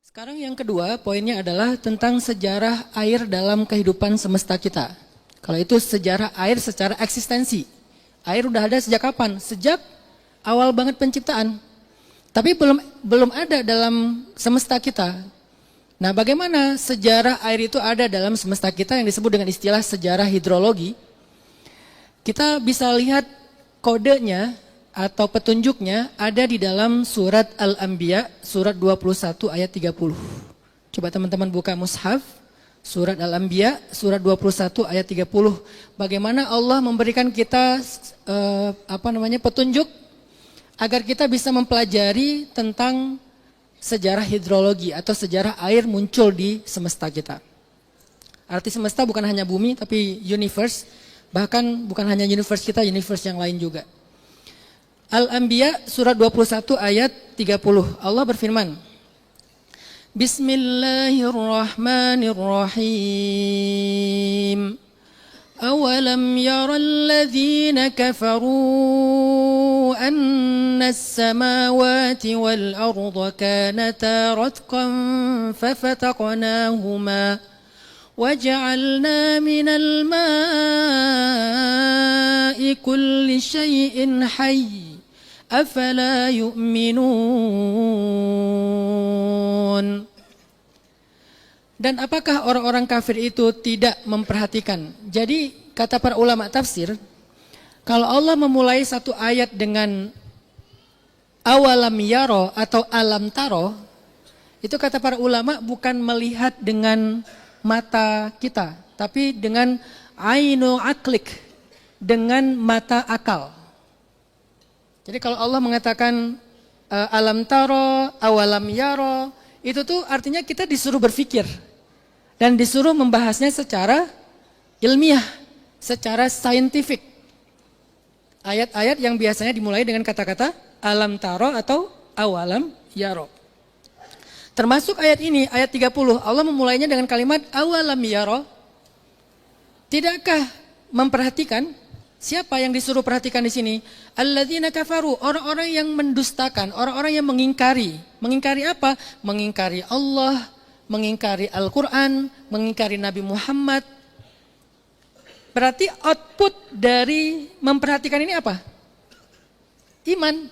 Sekarang yang kedua, poinnya adalah tentang sejarah air dalam kehidupan semesta kita. Kalau itu sejarah air secara eksistensi. Air udah ada sejak kapan? Sejak awal banget penciptaan. Tapi belum ada dalam semesta kita. Nah, bagaimana sejarah air itu ada dalam semesta kita yang disebut dengan istilah sejarah hidrologi? Kita bisa lihat kodenya atau petunjuknya ada di dalam surat Al-Anbiya, surat 21 ayat 30. Coba teman-teman buka mushaf, surat Al-Anbiya, surat 21 ayat 30. Bagaimana Allah memberikan kita petunjuk agar kita bisa mempelajari tentang sejarah hidrologi atau sejarah air muncul di semesta kita. Arti semesta bukan hanya bumi tapi universe, bahkan bukan hanya universe kita, universe yang lain juga. Al-Anbiya surat 21 ayat 30. Allah berfirman, Bismillahirrahmanirrahim. Awalam yaral ladzina kafaru anna as-samawati wal arda kanata ratqan fafataqnahuma waja'alna minal ma'i kulli syai'in hayy afala yu'minun. Dan apakah orang-orang kafir itu tidak memperhatikan? Jadi kata para ulama tafsir, kalau Allah memulai satu ayat dengan awalam yaro atau alam taro, itu kata para ulama bukan melihat dengan mata kita, tapi dengan ainul aklik, dengan mata akal. Jadi kalau Allah mengatakan alam taro, awalam yaro, itu tuh artinya kita disuruh berpikir dan disuruh membahasnya secara ilmiah, secara saintifik. Ayat-ayat yang biasanya dimulai dengan kata-kata alam taro atau awalam yaro. Termasuk ayat ini, ayat 30, Allah memulainya dengan kalimat awalam yaro. Tidakkah memperhatikan? Siapa yang disuruh perhatikan di sini? Alladzina kafaru, orang-orang yang mendustakan, orang-orang yang mengingkari. Mengingkari apa? Mengingkari Allah, mengingkari Al-Quran, mengingkari Nabi Muhammad. Berarti output dari memperhatikan ini apa? Iman.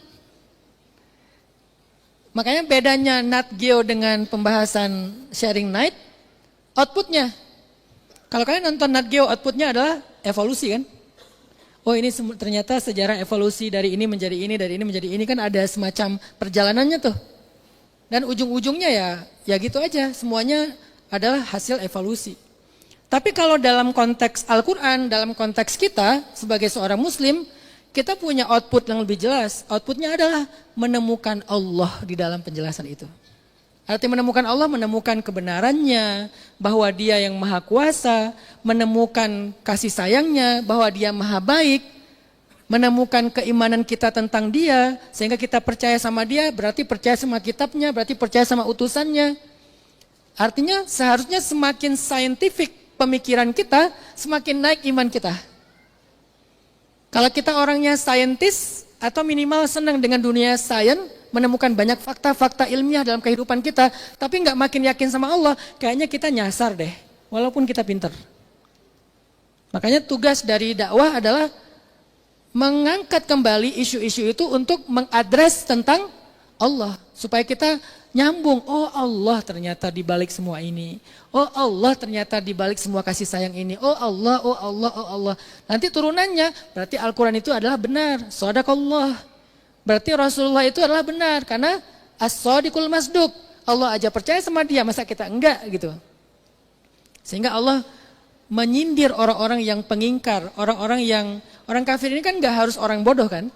Makanya bedanya Nat Geo dengan pembahasan Sharing Night, outputnya. Kalau kalian nonton Nat Geo, outputnya adalah evolusi kan? Oh ini ternyata sejarah evolusi dari ini menjadi ini, dari ini menjadi ini, kan ada semacam perjalanannya tuh. Dan ujung-ujungnya ya gitu aja, semuanya adalah hasil evolusi. Tapi kalau dalam konteks Al-Quran, dalam konteks kita sebagai seorang muslim, kita punya output yang lebih jelas. Outputnya adalah menemukan Allah di dalam penjelasan itu. Arti menemukan Allah, menemukan kebenarannya, bahwa Dia yang maha kuasa, menemukan kasih sayangnya, bahwa Dia maha baik, menemukan keimanan kita tentang Dia, sehingga kita percaya sama Dia, berarti percaya sama kitabnya, berarti percaya sama utusannya. Artinya seharusnya semakin saintifik pemikiran kita, semakin naik iman kita. Kalau kita orangnya saintis, atau minimal senang dengan dunia sains, menemukan banyak fakta-fakta ilmiah dalam kehidupan kita, tapi nggak makin yakin sama Allah, kayaknya kita nyasar deh, walaupun kita pinter. Makanya tugas dari dakwah adalah mengangkat kembali isu-isu itu untuk mengadres tentang Allah, supaya kita nyambung. Oh Allah ternyata di balik semua ini. Oh Allah ternyata di balik semua kasih sayang ini. Oh Allah, oh Allah, oh Allah. Nanti turunannya berarti Al-Quran itu adalah benar. Shadaqallah. Berarti Rasulullah itu adalah benar karena as-shadiqul masduq. Allah aja percaya sama Dia, masa kita enggak gitu. Sehingga Allah menyindir orang-orang yang pengingkar, orang kafir ini kan enggak harus orang bodoh kan?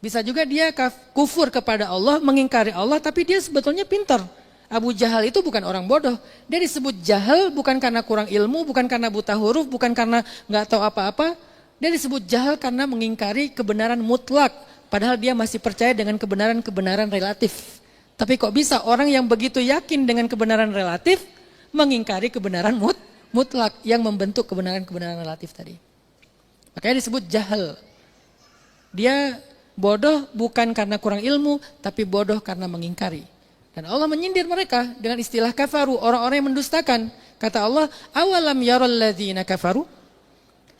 Bisa juga dia kufur kepada Allah, mengingkari Allah, tapi dia sebetulnya pintar. Abu Jahal itu bukan orang bodoh. Dia disebut jahal bukan karena kurang ilmu, bukan karena buta huruf, bukan karena enggak tahu apa-apa. Dia disebut jahal karena mengingkari kebenaran mutlak. Padahal dia masih percaya dengan kebenaran-kebenaran relatif. Tapi kok bisa orang yang begitu yakin dengan kebenaran relatif mengingkari kebenaran mutlak yang membentuk kebenaran-kebenaran relatif tadi. Makanya disebut jahal. Dia bodoh bukan karena kurang ilmu, tapi bodoh karena mengingkari. Dan Allah menyindir mereka dengan istilah kafaru, orang-orang yang mendustakan. Kata Allah, awalam yarul ladzina kafaru?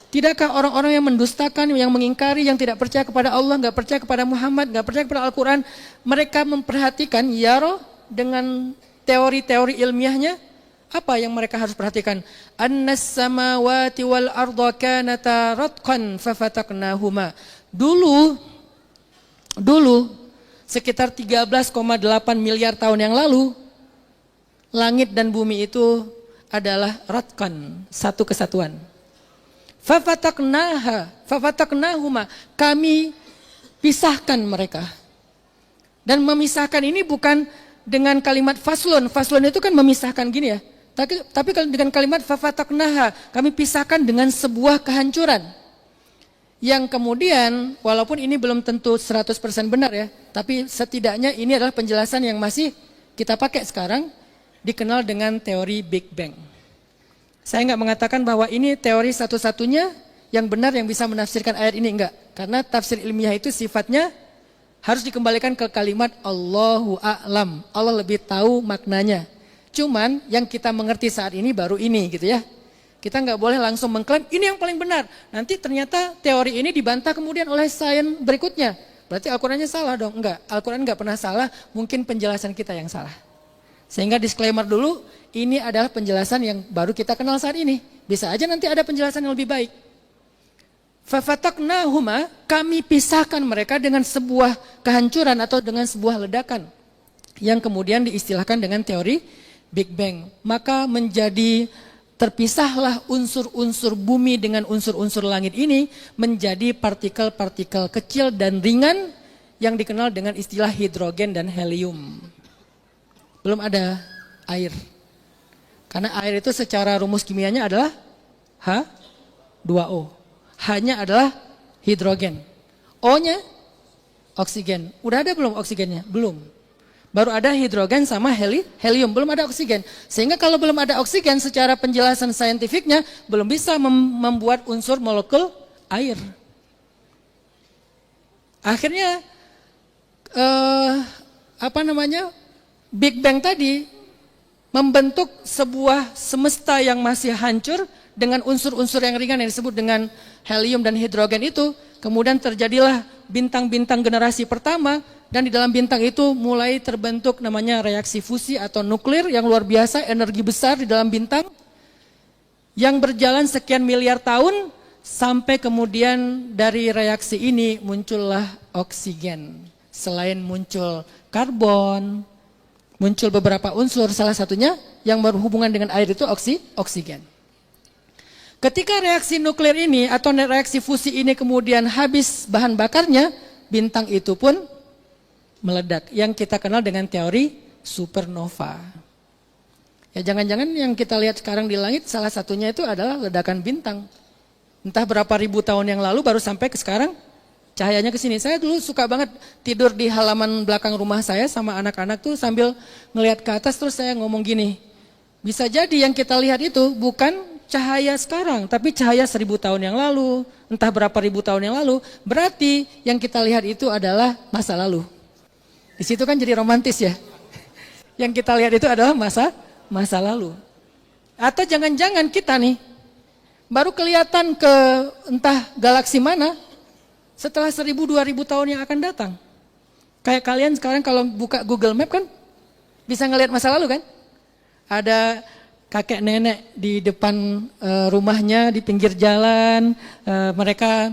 Tidakkah orang-orang yang mendustakan, yang mengingkari, yang tidak percaya kepada Allah, nggak percaya kepada Muhammad, nggak percaya kepada Al-Quran, mereka memperhatikan yaro dengan teori-teori ilmiahnya, apa yang mereka harus perhatikan? Annas samawati wal arda kanata ratqan fafataknahuma. Dulu sekitar 13,8 miliar tahun yang lalu, langit dan bumi itu adalah ratqan, satu kesatuan. Fafataknahuma, kami pisahkan mereka. Dan memisahkan ini bukan dengan kalimat faslun. Faslun itu kan memisahkan gini ya. Tapi kalau dengan kalimat fafataknaha, kami pisahkan dengan sebuah kehancuran. Yang kemudian, walaupun ini belum tentu 100% benar ya, tapi setidaknya ini adalah penjelasan yang masih kita pakai sekarang, dikenal dengan teori Big Bang. Saya nggak mengatakan bahwa ini teori satu-satunya yang benar yang bisa menafsirkan ayat ini, enggak. Karena tafsir ilmiah itu sifatnya harus dikembalikan ke kalimat Allahu a'lam. Allah lebih tahu maknanya. Cuman yang kita mengerti saat ini baru ini gitu ya. Kita nggak boleh langsung mengklaim ini yang paling benar. Nanti ternyata teori ini dibantah kemudian oleh sains berikutnya. Berarti Al-Qurannya salah dong? Enggak, Al-Quran nggak pernah salah, mungkin penjelasan kita yang salah. Sehingga disclaimer dulu, ini adalah penjelasan yang baru kita kenal saat ini. Bisa aja nanti ada penjelasan yang lebih baik. Fafataknahuma, kami pisahkan mereka dengan sebuah kehancuran atau dengan sebuah ledakan. Yang kemudian diistilahkan dengan teori Big Bang. Maka menjadi terpisahlah unsur-unsur bumi dengan unsur-unsur langit ini menjadi partikel-partikel kecil dan ringan yang dikenal dengan istilah hidrogen dan helium. Belum ada air. Karena air itu secara rumus kimianya adalah H2O. H-nya adalah hidrogen. O-nya oksigen. Udah ada belum oksigennya? Belum. Baru ada hidrogen sama helium, belum ada oksigen. Sehingga kalau belum ada oksigen secara penjelasan saintifiknya belum bisa membuat unsur molekul air. Akhirnya Big Bang tadi membentuk sebuah semesta yang masih hancur dengan unsur-unsur yang ringan yang disebut dengan helium dan hidrogen itu. Kemudian terjadilah bintang-bintang generasi pertama. Dan di dalam bintang itu mulai terbentuk namanya reaksi fusi atau nuklir yang luar biasa, energi besar di dalam bintang yang berjalan sekian miliar tahun sampai kemudian dari reaksi ini muncullah oksigen. Selain muncul karbon, muncul beberapa unsur, salah satunya yang berhubungan dengan air itu oksigen. Ketika reaksi nuklir ini atau reaksi fusi ini kemudian habis bahan bakarnya, bintang itu pun meledak, yang kita kenal dengan teori supernova. Ya jangan-jangan yang kita lihat sekarang di langit salah satunya itu adalah ledakan bintang. Entah berapa ribu tahun yang lalu baru sampai ke sekarang cahayanya ke sini. Saya dulu suka banget tidur di halaman belakang rumah saya sama anak-anak tuh sambil ngelihat ke atas, terus saya ngomong gini, bisa jadi yang kita lihat itu bukan cahaya sekarang, tapi cahaya 1000 tahun yang lalu, entah berapa ribu tahun yang lalu. Berarti yang kita lihat itu adalah masa lalu. Di situ kan jadi romantis ya. Yang kita lihat itu adalah masa lalu. Atau jangan-jangan kita nih baru kelihatan ke entah galaksi mana setelah 1000-2000 tahun yang akan datang. Kayak kalian sekarang kalau buka Google Map kan bisa ngelihat masa lalu kan? Ada kakek nenek di depan rumahnya di pinggir jalan, mereka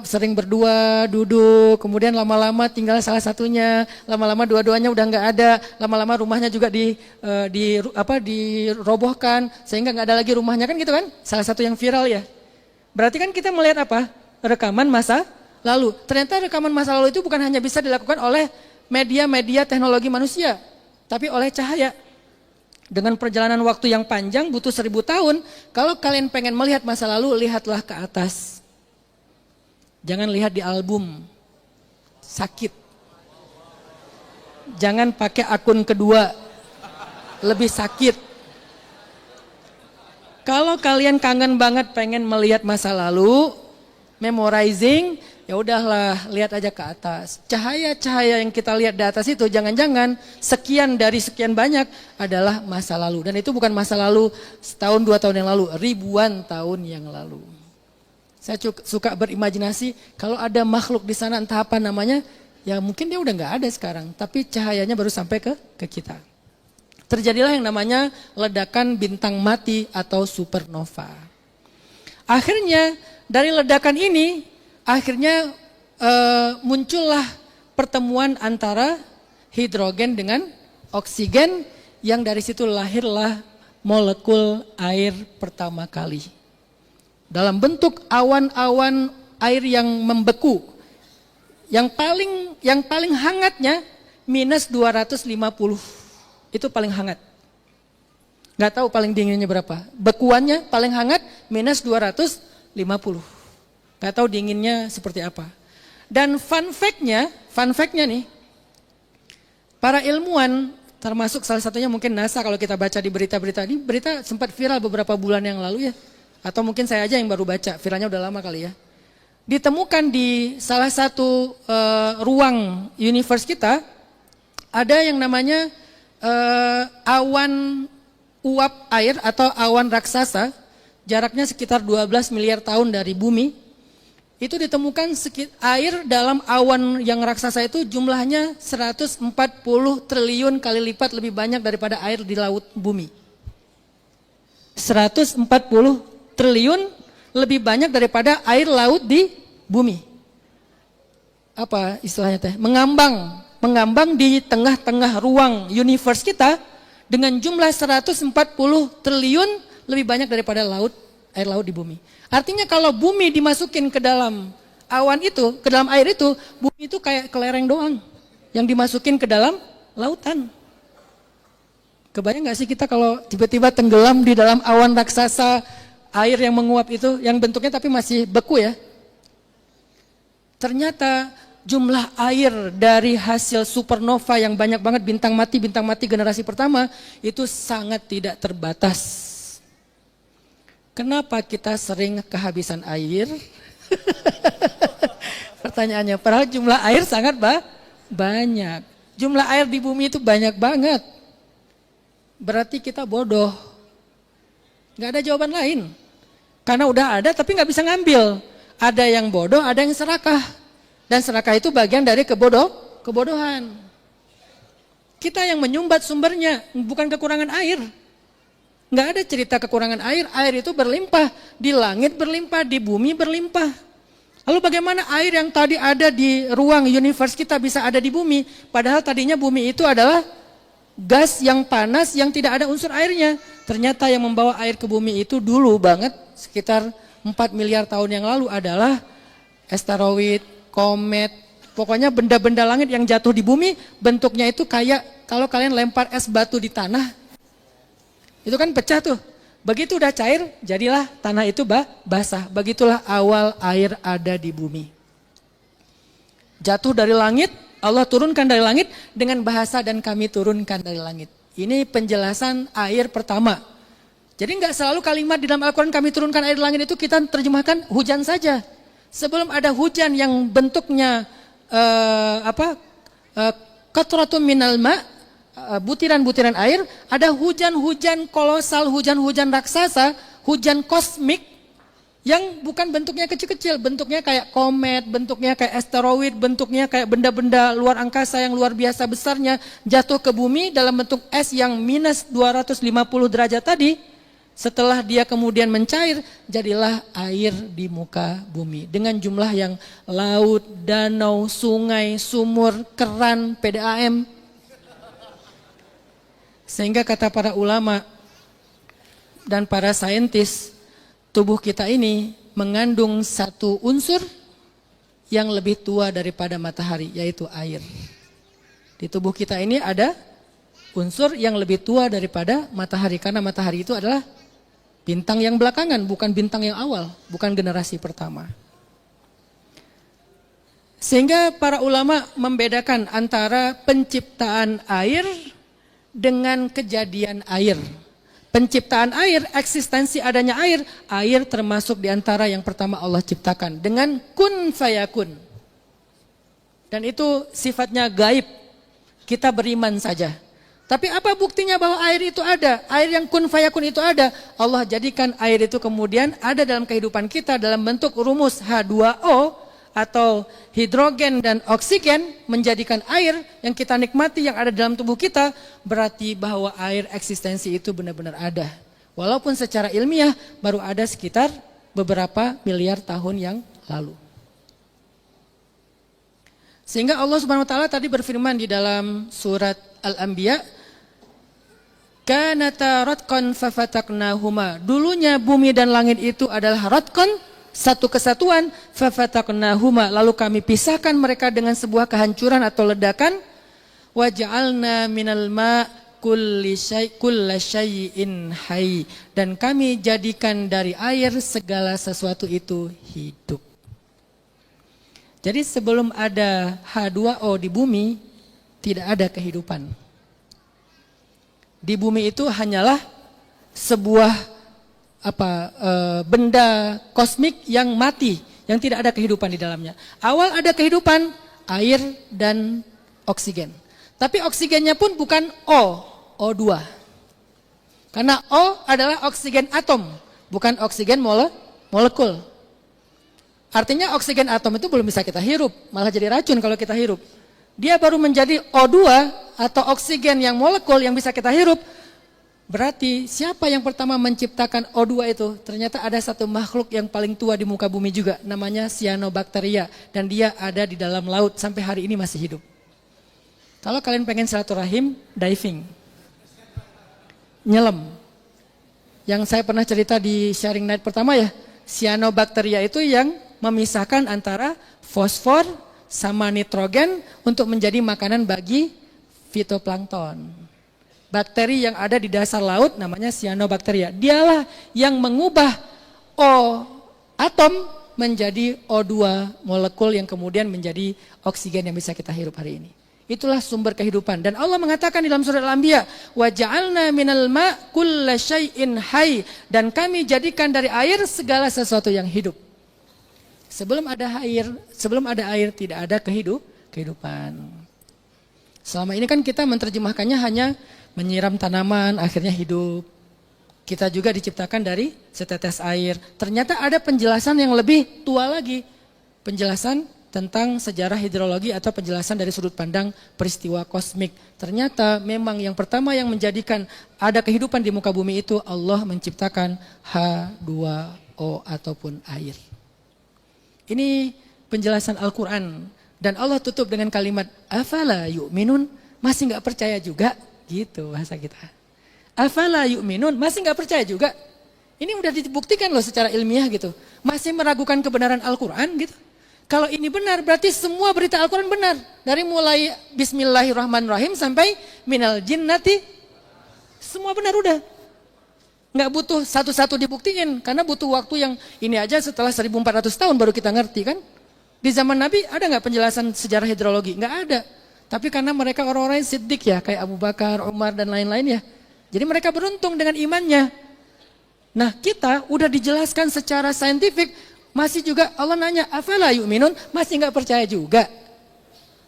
sering berdua, duduk, kemudian lama-lama tinggal salah satunya, lama-lama dua-duanya udah nggak ada, lama-lama rumahnya juga dirobohkan sehingga nggak ada lagi rumahnya, kan gitu kan? Salah satu yang viral ya. Berarti kan kita melihat apa? Rekaman masa lalu. Ternyata rekaman masa lalu itu bukan hanya bisa dilakukan oleh media-media teknologi manusia, tapi oleh cahaya. Dengan perjalanan waktu yang panjang butuh 1000 tahun. Kalau kalian pengen melihat masa lalu, lihatlah ke atas. Jangan lihat di album, sakit. Jangan pakai akun kedua, lebih sakit. Kalau kalian kangen banget pengen melihat masa lalu, memorizing, ya udahlah, lihat aja ke atas. Cahaya-cahaya yang kita lihat di atas itu jangan-jangan sekian dari sekian banyak adalah masa lalu. Dan itu bukan masa lalu setahun 2 tahun yang lalu, ribuan tahun yang lalu. Saya suka berimajinasi kalau ada makhluk di sana entah apa namanya, ya mungkin dia udah nggak ada sekarang, tapi cahayanya baru sampai ke kita. Terjadilah yang namanya ledakan bintang mati atau supernova. Akhirnya dari ledakan ini, akhirnya muncullah pertemuan antara hidrogen dengan oksigen yang dari situ lahirlah molekul air pertama kali. Dalam bentuk awan-awan air yang membeku. Yang paling hangatnya minus 250. Itu paling hangat. Nggak tahu paling dinginnya berapa. Bekuannya paling hangat minus 250. Nggak tahu dinginnya seperti apa. Dan fun fact-nya nih, para ilmuwan termasuk salah satunya mungkin NASA, kalau kita baca di berita-berita, ini berita sempat viral beberapa bulan yang lalu ya. Atau mungkin saya aja yang baru baca, viralnya udah lama kali ya. Ditemukan di salah satu ruang universe kita, ada yang namanya awan uap air atau awan raksasa, jaraknya sekitar 12 miliar tahun dari bumi. Itu ditemukan air dalam awan yang raksasa itu jumlahnya 140 triliun kali lipat lebih banyak daripada air di laut bumi. 140 triliun lebih banyak daripada air laut di bumi. Apa istilahnya teh? Mengambang di tengah-tengah ruang universe kita dengan jumlah 140 triliun lebih banyak daripada air laut di bumi. Artinya kalau bumi dimasukin ke dalam awan itu, ke dalam air itu, bumi itu kayak kelereng doang yang dimasukin ke dalam lautan. Kebayang gak sih kita kalau tiba-tiba tenggelam di dalam awan raksasa air yang menguap itu, yang bentuknya tapi masih beku ya. Ternyata jumlah air dari hasil supernova yang banyak banget bintang mati generasi pertama itu sangat tidak terbatas. Kenapa kita sering kehabisan air? Pertanyaannya, padahal jumlah air sangat banyak. Jumlah air di bumi itu banyak banget. Berarti kita bodoh. Gak ada jawaban lain. Karena udah ada tapi gak bisa ngambil. Ada yang bodoh, ada yang serakah. Dan serakah itu bagian dari kebodohan. Kita yang menyumbat sumbernya, bukan kekurangan air. Nggak ada cerita kekurangan air itu berlimpah. Di langit berlimpah, di bumi berlimpah. Lalu bagaimana air yang tadi ada di ruang universe kita bisa ada di bumi? Padahal tadinya bumi itu adalah gas yang panas yang tidak ada unsur airnya. Ternyata yang membawa air ke bumi itu dulu banget, sekitar 4 miliar tahun yang lalu adalah asteroid, komet, pokoknya benda-benda langit yang jatuh di bumi, bentuknya itu kayak kalau kalian lempar es batu di tanah, itu kan pecah tuh. Begitu udah cair, jadilah tanah itu basah. Begitulah awal air ada di bumi. Jatuh dari langit, Allah turunkan dari langit dengan bahasa dan kami turunkan dari langit. Ini penjelasan air pertama. Jadi nggak selalu kalimat di dalam Al-Quran kami turunkan air dari langit itu kita terjemahkan hujan saja. Sebelum ada hujan yang bentuknya qatratun minal ma, butiran-butiran air, ada hujan-hujan kolosal, hujan-hujan raksasa, hujan kosmik yang bukan bentuknya kecil-kecil, bentuknya kayak komet, bentuknya kayak asteroid, bentuknya kayak benda-benda luar angkasa yang luar biasa besarnya jatuh ke bumi dalam bentuk es yang minus 250 derajat tadi. Setelah dia kemudian mencair, jadilah air di muka bumi. Dengan jumlah yang laut, danau, sungai, sumur, keran, PDAM. Sehingga kata para ulama dan para saintis, tubuh kita ini mengandung satu unsur yang lebih tua daripada matahari, yaitu air. Di tubuh kita ini ada unsur yang lebih tua daripada matahari, karena matahari itu adalah bintang yang belakangan, bukan bintang yang awal, bukan generasi pertama. Sehingga para ulama membedakan antara penciptaan air dengan kejadian air. penciptaan air, eksistensi adanya air termasuk di antara yang pertama Allah ciptakan dengan kun fayakun. Dan itu sifatnya gaib, kita beriman saja. Tapi apa buktinya bahwa air itu ada? Air yang kun fayakun itu ada. Allah jadikan air itu kemudian ada dalam kehidupan kita dalam bentuk rumus H2O atau hidrogen dan oksigen, menjadikan air yang kita nikmati yang ada dalam tubuh kita, berarti bahwa air eksistensi itu benar-benar ada. Walaupun secara ilmiah baru ada sekitar beberapa miliar tahun yang lalu. Sehingga Allah Subhanahu wa taala tadi berfirman di dalam surat Al-Anbiya, kanata ratqan fafataknahuma. Dulunya bumi dan langit itu adalah ratqan, satu kesatuan, fafataknahuma, lalu kami pisahkan mereka dengan sebuah kehancuran atau ledakan. Waja'alna minal ma' kulli syai'in hayy, dan kami jadikan dari air segala sesuatu itu hidup. Jadi sebelum ada H2O di bumi, tidak ada kehidupan. Di bumi itu hanyalah sebuah benda kosmik yang mati, yang tidak ada kehidupan di dalamnya. Awal ada kehidupan, air dan oksigen. Tapi oksigennya pun bukan O2. Karena O adalah oksigen atom, bukan oksigen molekul. Artinya oksigen atom itu belum bisa kita hirup, malah jadi racun kalau kita hirup. Dia baru menjadi O2 atau oksigen yang molekul yang bisa kita hirup. Berarti siapa yang pertama menciptakan O2 itu? Ternyata ada satu makhluk yang paling tua di muka bumi juga, namanya cyanobacteria, dan dia ada di dalam laut sampai hari ini masih hidup. Kalau kalian pengen silaturahim, diving, nyelam. Yang saya pernah cerita di sharing night pertama ya, cyanobacteria itu yang memisahkan antara fosfor sama nitrogen untuk menjadi makanan bagi fitoplankton. Bakteri yang ada di dasar laut namanya cyanobacteria. Dialah yang mengubah O atom menjadi O2 molekul yang kemudian menjadi oksigen yang bisa kita hirup hari ini. Itulah sumber kehidupan. Dan Allah mengatakan dalam surat Al-Anbiya, wa ja'alna minal ma' kulla syai'in hayy, dan kami jadikan dari air segala sesuatu yang hidup. Sebelum ada air tidak ada kehidupan. Selama ini kan kita menerjemahkannya hanya menyiram tanaman, akhirnya hidup. Kita juga diciptakan dari setetes air. Ternyata ada penjelasan yang lebih tua lagi. Penjelasan tentang sejarah hidrologi atau penjelasan dari sudut pandang peristiwa kosmik. Ternyata memang yang pertama yang menjadikan ada kehidupan di muka bumi itu Allah menciptakan H2O ataupun air. Ini penjelasan Al-Quran. Dan Allah tutup dengan kalimat, afala yu'minun, masih gak percaya juga? Gitu bahasa kita. Afala yu'minun, masih gak percaya juga? Ini udah dibuktikan loh secara ilmiah gitu. Masih meragukan kebenaran Al-Quran gitu. Kalau ini benar berarti semua berita Al-Quran benar. Dari mulai Bismillahirrahmanirrahim sampai minal jinnati, semua benar udah. Gak butuh satu-satu dibuktiin, karena butuh waktu yang ini aja setelah 1400 tahun baru kita ngerti kan. Di zaman Nabi ada gak penjelasan sejarah hidrologi? Gak ada. Tapi karena mereka orang-orang yang siddiq ya, kayak Abu Bakar, Umar dan lain-lain ya. Jadi mereka beruntung dengan imannya. Nah kita udah dijelaskan secara saintifik, masih juga Allah nanya, afala yu'minun, masih gak percaya juga.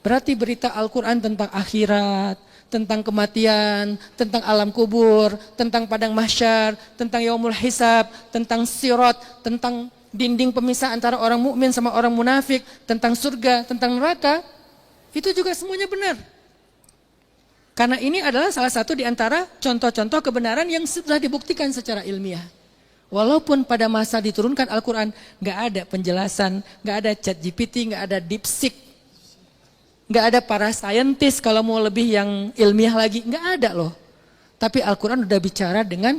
Berarti berita Al-Quran tentang akhirat, tentang kematian, tentang alam kubur, tentang padang mahsyar, tentang yaumul hisab, tentang sirat, tentang dinding pemisah antara orang mukmin sama orang munafik, tentang surga, tentang neraka, itu juga semuanya benar. Karena ini adalah salah satu di antara contoh-contoh kebenaran yang sudah dibuktikan secara ilmiah. Walaupun pada masa diturunkan Al-Quran, gak ada penjelasan, gak ada ChatGPT, gak ada DeepSeek, gak ada para saintis kalau mau lebih yang ilmiah lagi, gak ada loh. Tapi Al-Quran udah bicara dengan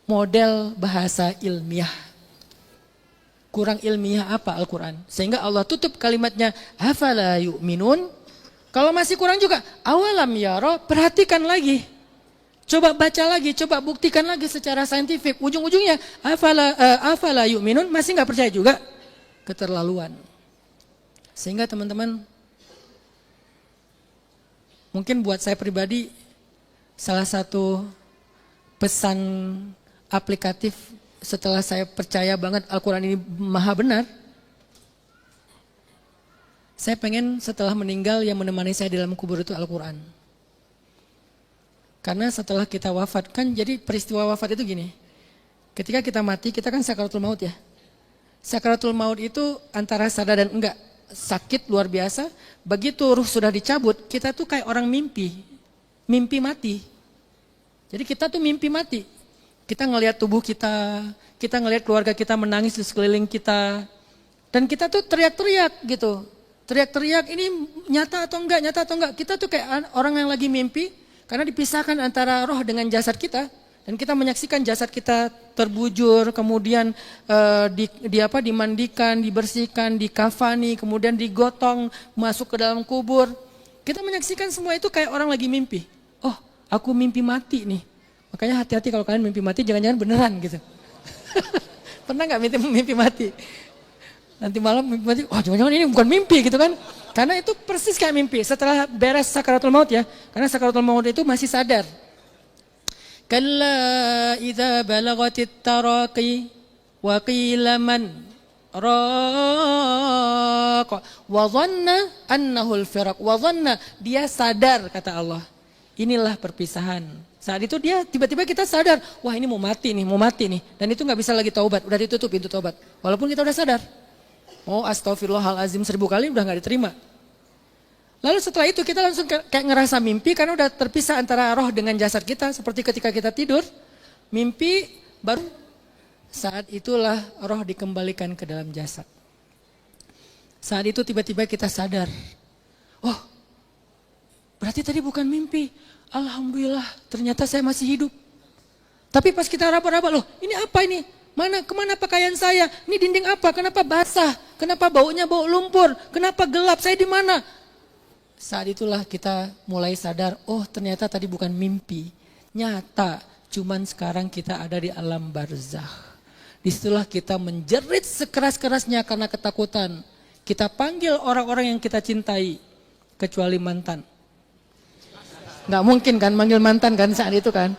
model bahasa ilmiah. Kurang ilmiah apa Al-Quran? Sehingga Allah tutup kalimatnya, afala yu'minun. Kalau masih kurang juga, awalam yara, perhatikan lagi. Coba baca lagi, coba buktikan lagi secara saintifik. Ujung-ujungnya, afala yu'minun, masih gak percaya juga. Keterlaluan. Sehingga teman-teman, mungkin buat saya pribadi, salah satu pesan aplikatif setelah saya percaya banget Al-Quran ini maha benar. Saya pengen setelah meninggal yang menemani saya di dalam kubur itu Al-Quran. Karena setelah kita wafat, kan jadi peristiwa wafat itu gini. Ketika kita mati, kita kan sakaratul maut ya. Sakaratul maut itu antara sadar dan enggak. Sakit luar biasa. Begitu ruh sudah dicabut, kita tuh kayak orang mimpi. Mimpi mati. Jadi kita tuh mimpi mati. Kita ngelihat tubuh kita ngelihat keluarga kita menangis di sekeliling kita. Dan kita tuh teriak-teriak gitu. Teriak-teriak ini nyata atau enggak, nyata atau enggak. Kita tuh kayak orang yang lagi mimpi. Karena dipisahkan antara roh dengan jasad kita. Dan kita menyaksikan jasad kita terbujur, kemudian dimandikan, dibersihkan, dikafani, kemudian digotong, masuk ke dalam kubur. Kita menyaksikan semua itu kayak orang lagi mimpi. Oh, aku mimpi mati nih. Makanya hati-hati kalau kalian mimpi mati, jangan-jangan beneran gitu. Pernah gak mimpi mati? Nanti malam mimpi mati, oh jangan-jangan ini bukan mimpi gitu kan. Karena itu persis kayak mimpi. Setelah beres sakaratul maut ya, karena sakaratul maut itu masih sadar. Kalla idza balagatit taraqi wa qila man raq wa dhanna annahu al-firaq wa dhanna, dia sadar kata Allah. Inilah perpisahan. Saat itu dia tiba-tiba kita sadar, wah ini mau mati nih. Dan itu nggak bisa lagi taubat, udah ditutup pintu taubat. Walaupun kita udah sadar. Mau astagfirullahalazim 1000 kali udah nggak diterima. Lalu setelah itu kita langsung kayak ngerasa mimpi karena udah terpisah antara roh dengan jasad kita. Seperti ketika kita tidur, mimpi baru saat itulah roh dikembalikan ke dalam jasad. Saat itu tiba-tiba kita sadar, oh berarti tadi bukan mimpi. Alhamdulillah ternyata saya masih hidup. Tapi pas kita raba-raba, loh ini apa ini? Kemana pakaian saya? Ini dinding apa? Kenapa basah? Kenapa baunya bau lumpur? Kenapa gelap? Saya di mana? Saat itulah kita mulai sadar, oh ternyata tadi bukan mimpi, nyata. Cuman sekarang kita ada di alam barzakh. Disitulah kita menjerit sekeras-kerasnya karena ketakutan. Kita panggil orang-orang yang kita cintai, kecuali mantan. Nggak mungkin kan manggil mantan kan saat itu kan.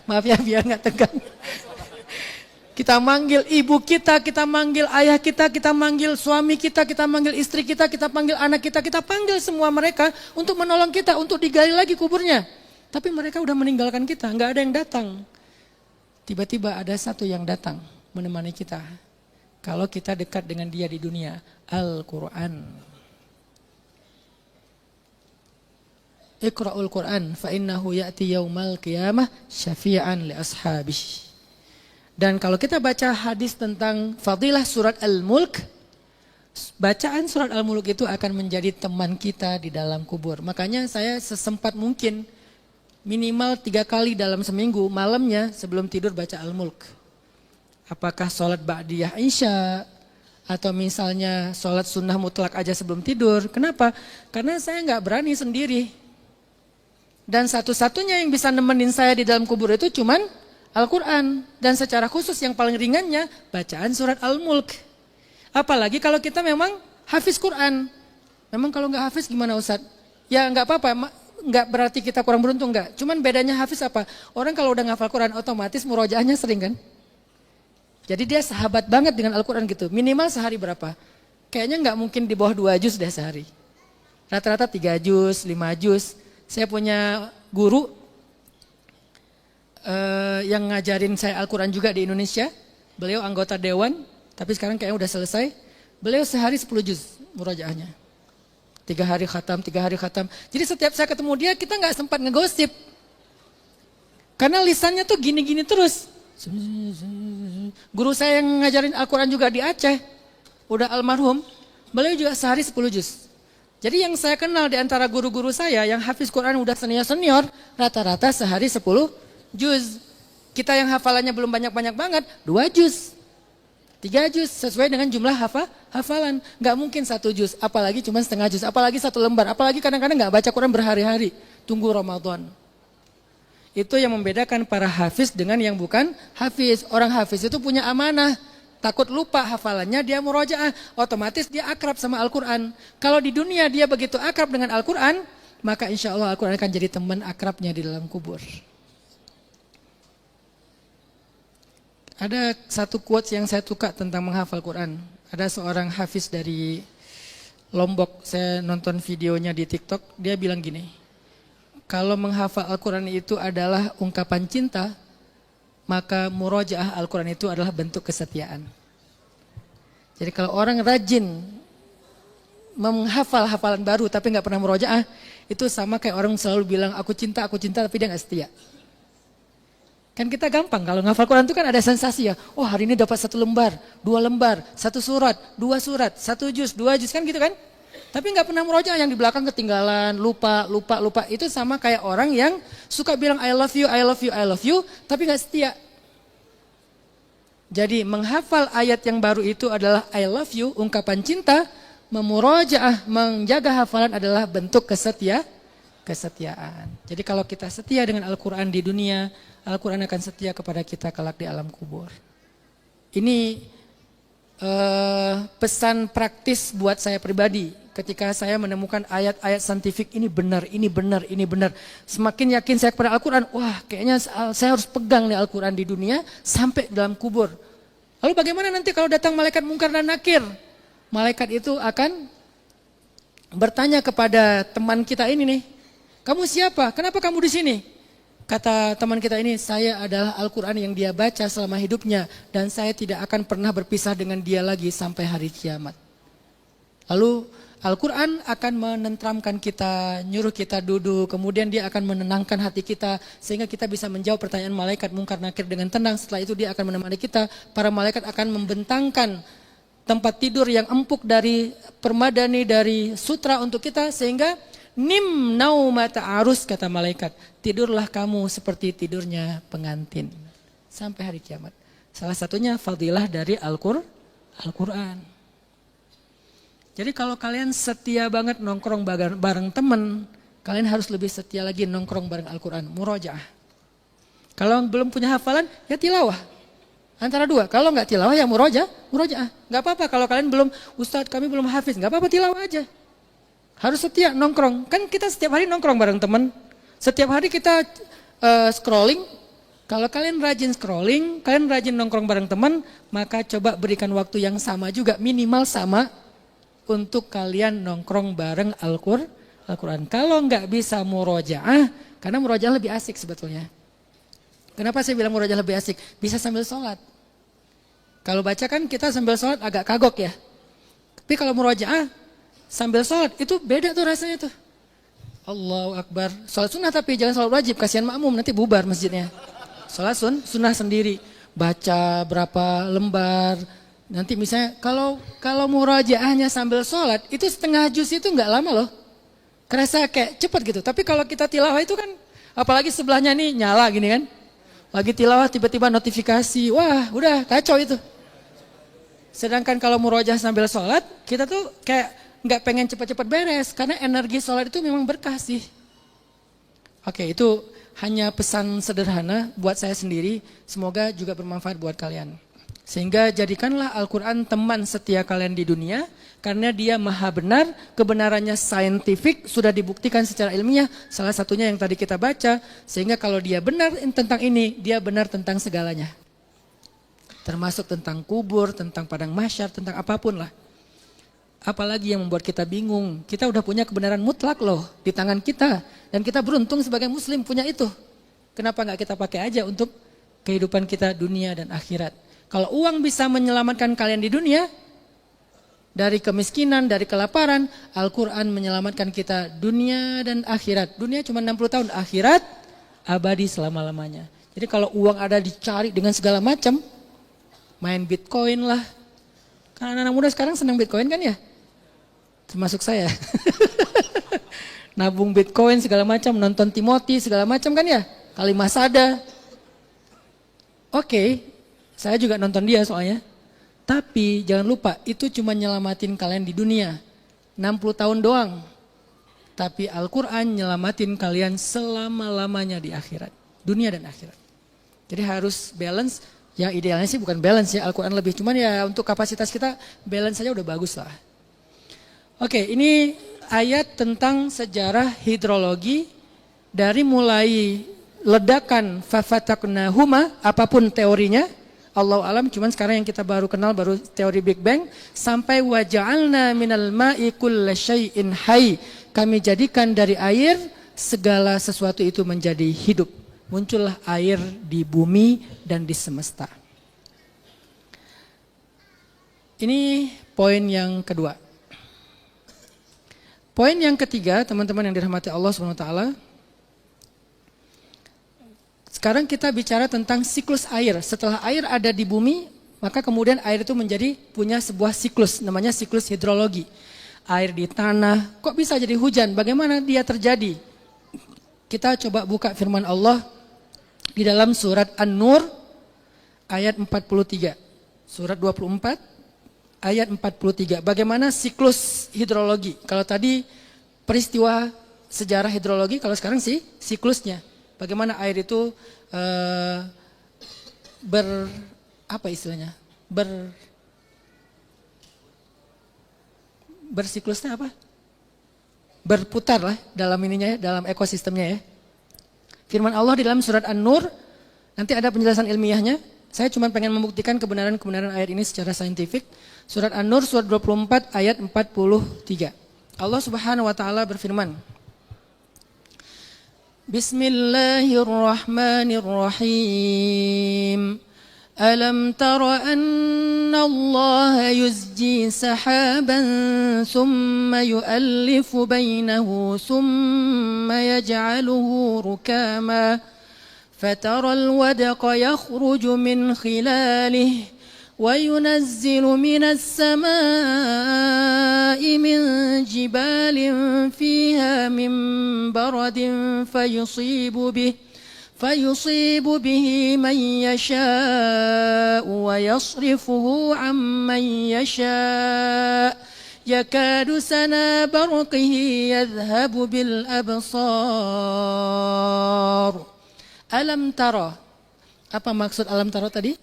Maaf ya biar nggak tegang. Kita manggil ibu kita manggil ayah kita manggil suami kita manggil istri kita panggil anak kita panggil semua mereka untuk menolong kita, untuk digali lagi kuburnya. Tapi mereka udah meninggalkan kita, nggak ada yang datang. Tiba-tiba ada satu yang datang menemani kita. Kalau kita dekat dengan dia di dunia, Al-Quran. Iqra'ul Quran fa innahu ya'ti yaumal qiyamah syafi'an li ashabihi. Dan kalau kita baca hadis tentang fadilah surat Al-Mulk, bacaan surat Al-Mulk itu akan menjadi teman kita di dalam kubur. Makanya saya sesempat mungkin minimal 3 kali dalam seminggu malamnya sebelum tidur baca Al-Mulk. Apakah sholat ba'diyah isya atau misalnya sholat sunnah mutlak aja sebelum tidur. Kenapa? Karena saya nggak berani sendiri. Dan satu-satunya yang bisa nemenin saya di dalam kubur itu cuman Al-Quran, dan secara khusus yang paling ringannya bacaan surat Al-Mulk. Apalagi kalau kita memang hafiz Quran. Memang kalau nggak hafiz gimana Ustaz? Ya nggak apa-apa, nggak berarti kita kurang beruntung nggak. Cuman bedanya hafiz apa? Orang kalau udah ngafal Quran otomatis murojaahnya sering kan? Jadi dia sahabat banget dengan Al-Quran gitu. Minimal sehari berapa? Kayaknya nggak mungkin di bawah 2 juz deh sehari. Rata-rata 3 juz, 5 juz. Saya punya guru yang ngajarin saya Al-Quran juga di Indonesia. Beliau anggota dewan, tapi sekarang kayaknya udah selesai. Beliau sehari 10 juz murojaahnya. 3 hari khatam, 3 hari khatam. Jadi setiap saya ketemu dia, kita gak sempat ngegosip. Karena lisannya tuh gini-gini terus. Guru saya yang ngajarin Al-Quran juga di Aceh, udah almarhum, beliau juga sehari 10 juz. Jadi yang saya kenal di antara guru-guru saya yang hafiz Quran udah senior-senior, rata-rata sehari 10 juz. Kita yang hafalannya belum banyak-banyak banget, 2 juz, 3 juz, sesuai dengan jumlah hafalan. Gak mungkin 1 juz, apalagi cuma setengah juz, apalagi 1 lembar, apalagi kadang-kadang gak baca Quran berhari-hari, tunggu Ramadan. Itu yang membedakan para hafiz dengan yang bukan hafiz. Orang hafiz itu punya amanah, takut lupa hafalannya, dia murojaah, otomatis dia akrab sama Al-Quran. Kalau di dunia dia begitu akrab dengan Al-Quran, maka insya Allah Al-Quran akan jadi teman akrabnya di dalam kubur. Ada satu quotes yang saya suka tentang menghafal Quran. Ada seorang hafiz dari Lombok, saya nonton videonya di TikTok, dia bilang gini, kalau menghafal Al-Quran itu adalah ungkapan cinta, maka murojaah Al-Quran itu adalah bentuk kesetiaan. Jadi kalau orang rajin menghafal hafalan baru tapi nggak pernah murojaah, itu sama kayak orang selalu bilang aku cinta tapi dia nggak setia. Kan kita gampang kalau ngafal Quran itu kan ada sensasi ya. Oh hari ini dapat 1 lembar, 2 lembar, 1 surat, 2 surat, 1 juz, 2 juz kan gitu kan. Tapi nggak pernah murojaah, yang di belakang ketinggalan, lupa. Itu sama kayak orang yang suka bilang I love you, tapi nggak setia. Jadi menghafal ayat yang baru itu adalah I love you, ungkapan cinta. Memurojaah, menjaga hafalan adalah bentuk kesetiaan. Jadi kalau kita setia dengan Al-Quran di dunia, Al-Quran akan setia kepada kita kelak di alam kubur. Ini pesan praktis buat saya pribadi. Ketika saya menemukan ayat-ayat saintifik ini benar. Semakin yakin saya kepada Al-Quran, wah kayaknya saya harus pegang nih Al-Quran di dunia sampai dalam kubur. Lalu bagaimana nanti kalau datang malaikat mungkar dan nakir? Malaikat itu akan bertanya kepada teman kita ini nih, kamu siapa? Kenapa kamu di sini? Kata teman kita ini, saya adalah Al-Quran yang dia baca selama hidupnya dan saya tidak akan pernah berpisah dengan dia lagi sampai hari kiamat. Lalu Al-Quran akan menenteramkan kita, nyuruh kita duduk, kemudian dia akan menenangkan hati kita sehingga kita bisa menjawab pertanyaan malaikat mungkar nakir dengan tenang. Setelah itu dia akan menemani kita, para malaikat akan membentangkan tempat tidur yang empuk dari permadani, dari sutra untuk kita sehingga nim naumata arus kata malaikat, tidurlah kamu seperti tidurnya pengantin sampai hari kiamat. Salah satunya fadilah dari Al-Quran. Jadi kalau kalian setia banget nongkrong bareng temen, kalian harus lebih setia lagi nongkrong bareng Al-Quran, murojaah. Kalau belum punya hafalan, ya tilawah. Antara dua, kalau nggak tilawah ya murojaah. Nggak apa-apa kalau kalian belum, Ustadz kami belum hafiz, nggak apa-apa tilawah aja. Harus setia nongkrong, kan kita setiap hari nongkrong bareng teman, setiap hari kita scrolling. Kalau kalian rajin scrolling, kalian rajin nongkrong bareng teman, maka coba berikan waktu yang sama juga, minimal sama untuk kalian nongkrong bareng Al-Quran. Kalau nggak bisa murojaah, karena murojaah lebih asik sebetulnya. Kenapa saya bilang murojaah lebih asik? Bisa sambil sholat. Kalau baca kan kita sambil sholat agak kagok ya. Tapi kalau murojaah sambil sholat itu beda tuh rasanya tuh. Allahu Akbar. Sholat sunnah tapi jangan sholat wajib, kasihan makmum nanti bubar masjidnya. Sholat sunnah sendiri. Baca berapa lembar. Nanti misalnya kalau murojaahnya sambil sholat itu setengah juz itu nggak lama loh. Kerasa kayak cepet gitu. Tapi kalau kita tilawah itu kan, apalagi sebelahnya nih nyala gini kan. Lagi tilawah tiba-tiba notifikasi, wah udah kacau itu. Sedangkan kalau murojaah sambil sholat, kita tuh kayak nggak pengen cepat-cepat beres karena energi sholat itu memang berkah sih. Oke, itu hanya pesan sederhana buat saya sendiri, semoga juga bermanfaat buat kalian. Sehingga jadikanlah Al-Quran teman setia kalian di dunia, karena dia maha benar, kebenarannya saintifik, sudah dibuktikan secara ilmiah, salah satunya yang tadi kita baca, sehingga kalau dia benar tentang ini, dia benar tentang segalanya. Termasuk tentang kubur, tentang padang mahsyar, tentang apapun lah. Apalagi yang membuat kita bingung, kita udah punya kebenaran mutlak loh di tangan kita, dan kita beruntung sebagai muslim punya itu. Kenapa nggak kita pakai aja untuk kehidupan kita dunia dan akhirat? Kalau uang bisa menyelamatkan kalian di dunia, dari kemiskinan, dari kelaparan, Al-Quran menyelamatkan kita dunia dan akhirat. Dunia cuma 60 tahun, akhirat abadi selama-lamanya. Jadi kalau uang ada dicari dengan segala macam, main Bitcoin lah. Karena anak muda sekarang senang Bitcoin kan ya? Termasuk saya. Nabung Bitcoin segala macam, nonton Timothy segala macam kan ya? Kalimah Sada. Oke. Saya juga nonton dia soalnya. Tapi jangan lupa itu cuma nyelamatin kalian di dunia. 60 tahun doang. Tapi Al-Quran nyelamatin kalian selama-lamanya di akhirat. Dunia dan akhirat. Jadi harus balance. Yang idealnya sih bukan balance ya. Al-Quran lebih. Cuman ya untuk kapasitas kita balance saja udah bagus lah. Oke, ini ayat tentang sejarah hidrologi. Dari mulai ledakan fafataknahuma, apapun teorinya. Allahu alam, cuman sekarang yang kita baru kenal baru teori Big Bang, sampai wa ja'alna minal ma'i kulla syai'in hayy. Kami jadikan dari air segala sesuatu itu menjadi hidup. Muncullah air di bumi dan di semesta. Ini poin yang kedua. Poin yang ketiga, teman-teman yang dirahmati Allah SWT. Sekarang kita bicara tentang siklus air. Setelah air ada di bumi, maka kemudian air itu punya sebuah siklus, namanya siklus hidrologi. Air di tanah, kok bisa jadi hujan? Bagaimana dia terjadi? Kita coba buka firman Allah di dalam surat An-Nur ayat 43. Surat 24 ayat 43. Bagaimana siklus hidrologi? Kalau tadi peristiwa sejarah hidrologi, kalau sekarang sih siklusnya. Bagaimana air itu bersiklusnya apa? Berputar lah dalam ininya ya, dalam ekosistemnya ya. Firman Allah di dalam surat An-Nur, nanti ada penjelasan ilmiahnya. Saya cuma pengen membuktikan kebenaran ayat ini secara saintifik. Surat An-Nur surat 24 ayat 43. Allah Subhanahu wa taala berfirman, Bismillahirrahmanirrahim. Alam tara anna Allah yuzji sahaban thumma yu'allifu bainahu thumma yaj'aluhu rukama فترى الودق يخرج من خلاله وينزل من السماء من جبال فيها من برد فيصيب به من يشاء ويصرفه عن من يشاء يكاد سنا برقه يذهب بالأبصار. Alam taro. Apa maksud alam taro tadi?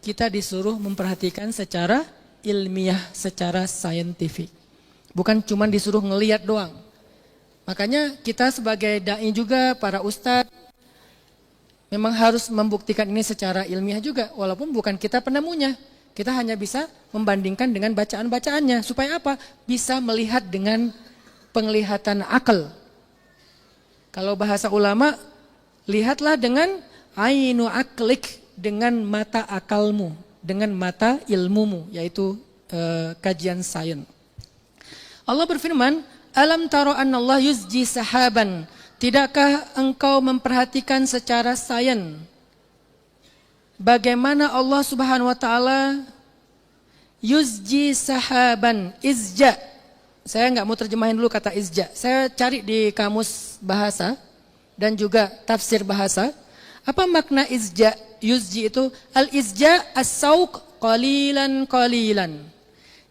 Kita disuruh memperhatikan secara ilmiah, secara saintifik. Bukan cuma disuruh ngelihat doang. Makanya kita sebagai da'i juga, para ustadz, memang harus membuktikan ini secara ilmiah juga. Walaupun bukan kita penemunya. Kita hanya bisa membandingkan dengan bacaan-bacaannya. Supaya apa? Bisa melihat dengan penglihatan akal. Kalau bahasa ulama, lihatlah dengan ainu aklik, dengan mata akalmu, dengan mata ilmumu, yaitu kajian sains. Allah berfirman, Alam taro annallah yuzji sahaban. Tidakkah engkau memperhatikan secara sains bagaimana Allah Subhanahu wa taala yuzji sahaban, izja. Saya nggak mau terjemahin dulu kata izja. Saya cari di kamus bahasa dan juga tafsir bahasa. Apa makna izja? Yuzji itu al-izja as-sauq qalilan.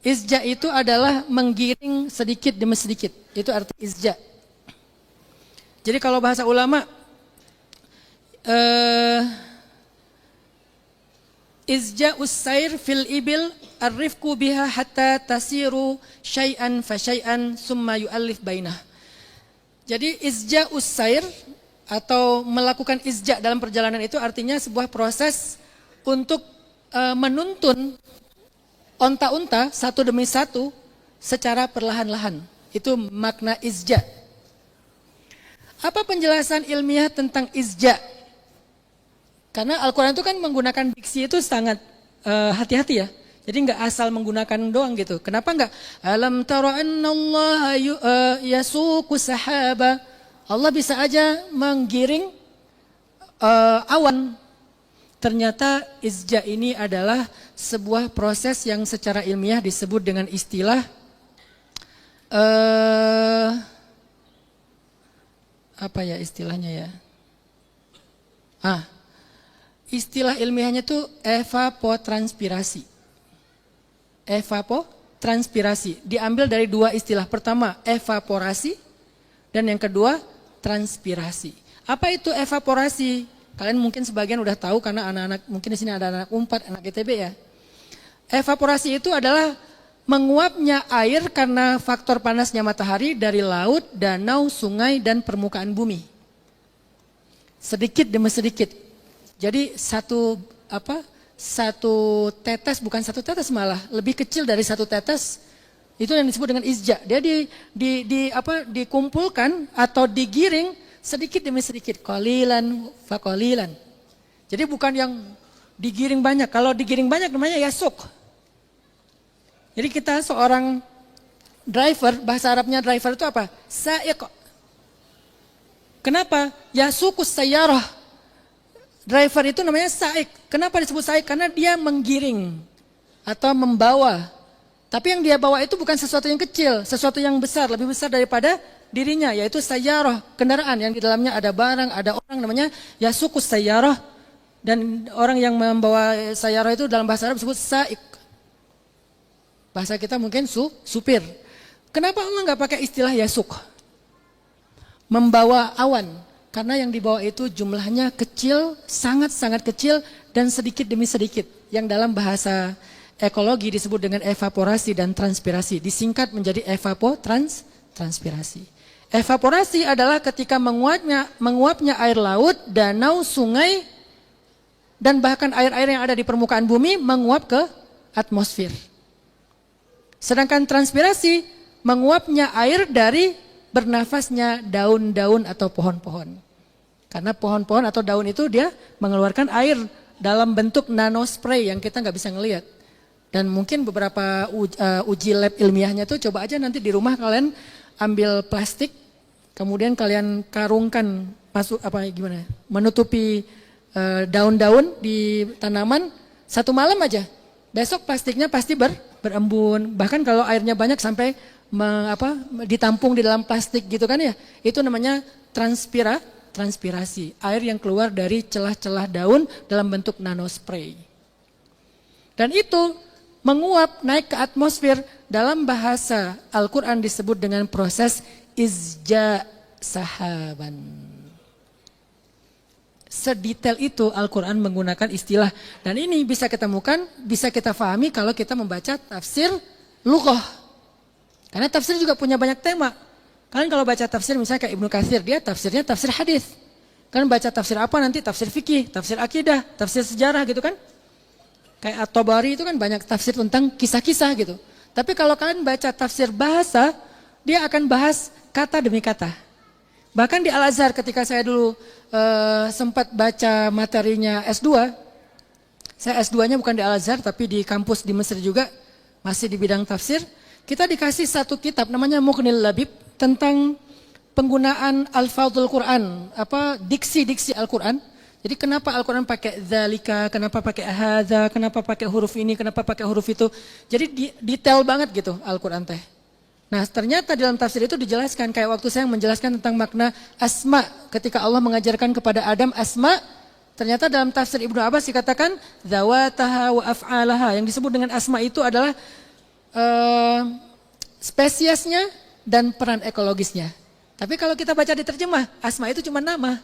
Izja itu adalah menggiring sedikit demi sedikit. Itu arti izja. Jadi kalau bahasa ulama, izja us-sair fil ibil ar-rifqu biha hatta tasiru syai'an fa syai'an summa yu'allif bainah. Jadi izja us-sair atau melakukan izja dalam perjalanan itu artinya sebuah proses untuk menuntun onta-onta satu demi satu secara perlahan-lahan. Itu makna izja. Apa penjelasan ilmiah tentang izja? Karena Al-Quran itu kan menggunakan diksi itu sangat hati-hati ya. Jadi nggak asal menggunakan doang gitu. Kenapa nggak? Alam tara annallaha yasuqu sahaba. Allah bisa aja menggiring awan. Ternyata izja ini adalah sebuah proses yang secara ilmiah disebut dengan istilah apa ya istilahnya ya? Istilah ilmiahnya itu evapotranspirasi. Evapotranspirasi diambil dari dua istilah. Pertama evaporasi dan yang kedua transpirasi. Apa itu evaporasi? Kalian mungkin sebagian udah tahu karena anak-anak, mungkin di sini ada anak Unpad, anak ITB ya. Evaporasi itu adalah menguapnya air karena faktor panasnya matahari dari laut, danau, sungai dan permukaan bumi. Sedikit demi sedikit. Jadi satu tetes, bukan satu tetes malah, lebih kecil dari satu tetes, itu yang disebut dengan izja. Dia dikumpulkan atau digiring sedikit demi sedikit, qalilan fa qalilan. Jadi bukan yang digiring banyak. Kalau digiring banyak namanya yasuk. Jadi kita seorang driver, bahasa Arabnya driver itu apa? Sa'iq. Kenapa? Yasukus sayyarah. Driver itu namanya sa'iq. Kenapa disebut sa'iq? Karena dia menggiring atau membawa. Tapi yang dia bawa itu bukan sesuatu yang kecil, sesuatu yang besar, lebih besar daripada dirinya, yaitu sayyarah, kendaraan yang di dalamnya ada barang, ada orang, namanya yasukus sayyarah. Dan orang yang membawa sayyarah itu dalam bahasa Arab disebut sa'iq. Bahasa kita mungkin supir. Kenapa Allah nggak pakai istilah yasuk? Membawa awan. Karena yang dibawa itu jumlahnya kecil, sangat-sangat kecil dan sedikit demi sedikit. Yang dalam bahasa ekologi disebut dengan evaporasi dan transpirasi. Disingkat menjadi transpirasi. Evaporasi adalah ketika menguapnya air laut, danau, sungai, dan bahkan air-air yang ada di permukaan bumi menguap ke atmosfer. Sedangkan transpirasi menguapnya air dari bernafasnya daun-daun atau pohon-pohon. Karena pohon-pohon atau daun itu dia mengeluarkan air dalam bentuk nanospray yang kita nggak bisa ngelihat. Dan mungkin beberapa uji lab ilmiahnya tuh coba aja nanti di rumah kalian ambil plastik, kemudian kalian karungkan menutupi daun-daun di tanaman 1 malam aja. Besok plastiknya pasti berembun. Bahkan kalau airnya banyak sampai ditampung di dalam plastik gitu kan ya. Itu namanya transpirasi. Air yang keluar dari celah-celah daun dalam bentuk nanospray. Dan itu menguap naik ke atmosfer, dalam bahasa Al-Quran disebut dengan proses izja sahaban. Sedetail itu Al-Quran menggunakan istilah. Dan ini bisa kita temukan, bisa kita fahami kalau kita membaca tafsir lughah. Karena tafsir juga punya banyak tema. Kalian kalau baca tafsir misalnya kayak Ibnu Katsir, dia tafsirnya tafsir hadis. Kalian baca tafsir apa nanti? Tafsir fikih, tafsir akidah, tafsir sejarah gitu kan. Kayak At-Tabari itu kan banyak tafsir tentang kisah-kisah gitu. Tapi kalau kalian baca tafsir bahasa, dia akan bahas kata demi kata. Bahkan di Al-Azhar ketika saya dulu sempat baca materinya S2, saya S2-nya bukan di Al-Azhar tapi di kampus di Mesir juga, masih di bidang tafsir. Kita dikasih satu kitab namanya Mughnil Labib tentang penggunaan al-fadhul Quran, diksi-diksi Al-Quran. Jadi kenapa Al-Quran pakai dzalika, kenapa pakai hadza, kenapa pakai huruf ini, kenapa pakai huruf itu. Jadi detail banget gitu Al-Quran teh. Nah ternyata dalam tafsir itu dijelaskan, kayak waktu saya menjelaskan tentang makna asma, ketika Allah mengajarkan kepada Adam asma, ternyata dalam tafsir Ibnu Abbas dikatakan zawataha wa af'alaha, yang disebut dengan asma itu adalah spesiesnya dan peran ekologisnya. Tapi kalau kita baca di terjemah, asma itu cuma nama.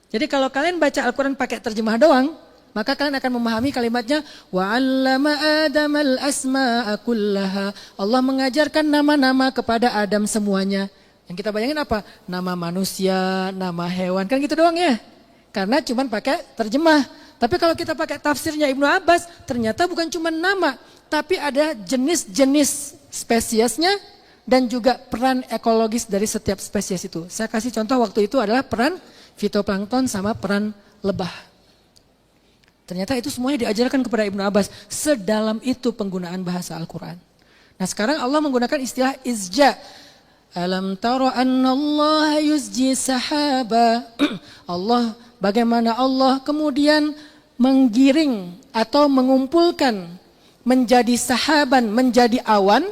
Jadi kalau kalian baca Al-Quran pakai terjemah doang, maka kalian akan memahami kalimatnya wa'allama Adamal asma'a kullaha. Allah mengajarkan nama-nama kepada Adam semuanya. Yang kita bayangin apa? Nama manusia, nama hewan, kan gitu doang ya. Karena cuma pakai terjemah. Tapi kalau kita pakai tafsirnya Ibnu Abbas, ternyata bukan cuma nama, tapi ada jenis-jenis spesiesnya dan juga peran ekologis dari setiap spesies itu. Saya kasih contoh waktu itu adalah peran fitoplankton sama peran lebah. Ternyata itu semuanya diajarkan kepada Ibnu Abbas. Sedalam itu penggunaan bahasa Al-Quran. Nah sekarang Allah menggunakan istilah izja. Alam tara annallaha yuzji sahaba. Allah, bagaimana Allah kemudian menggiring atau mengumpulkan menjadi sahaban, menjadi awan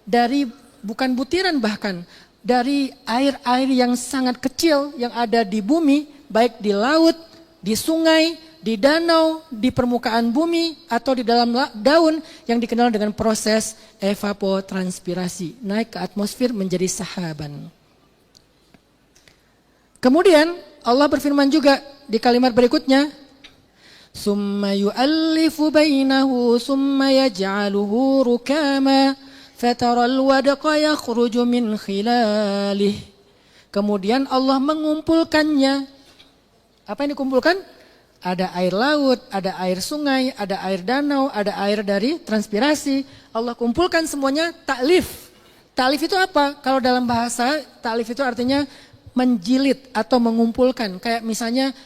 dari bukan butiran bahkan, dari air-air yang sangat kecil yang ada di bumi, baik di laut, di sungai, di danau, di permukaan bumi, atau di dalam daun yang dikenal dengan proses evapotranspirasi, naik ke atmosfer menjadi sahaban. Kemudian Allah berfirman juga di kalimat berikutnya, summa yu'allifu bainahu summa yaj'aluhu rukama fataral wadqa yakhruju min khilalih. Kemudian Allah mengumpulkannya. Apa yang dikumpulkan? Ada air laut, ada air sungai, ada air danau, ada air dari transpirasi. Allah kumpulkan semuanya ta'lif. Ta'lif itu apa? Kalau dalam bahasa, ta'lif itu artinya menjilid atau mengumpulkan. Kayak misalnya,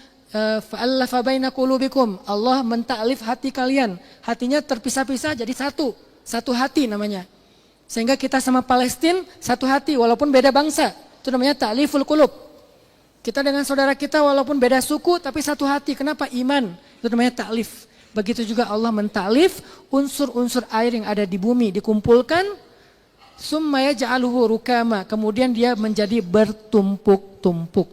fa'allafa baina qulubikum. Allah menta'lif hati kalian. Hatinya terpisah-pisah jadi satu. Satu hati namanya. Sehingga kita sama Palestina satu hati walaupun beda bangsa. Itu namanya ta'liful qulub. Kita dengan saudara kita walaupun beda suku tapi satu hati. Kenapa? Iman. Itu namanya ta'lif. Begitu juga Allah mentaklif unsur-unsur air yang ada di bumi dikumpulkan. Summa yaj'aluhu rukama. Kemudian dia menjadi bertumpuk-tumpuk.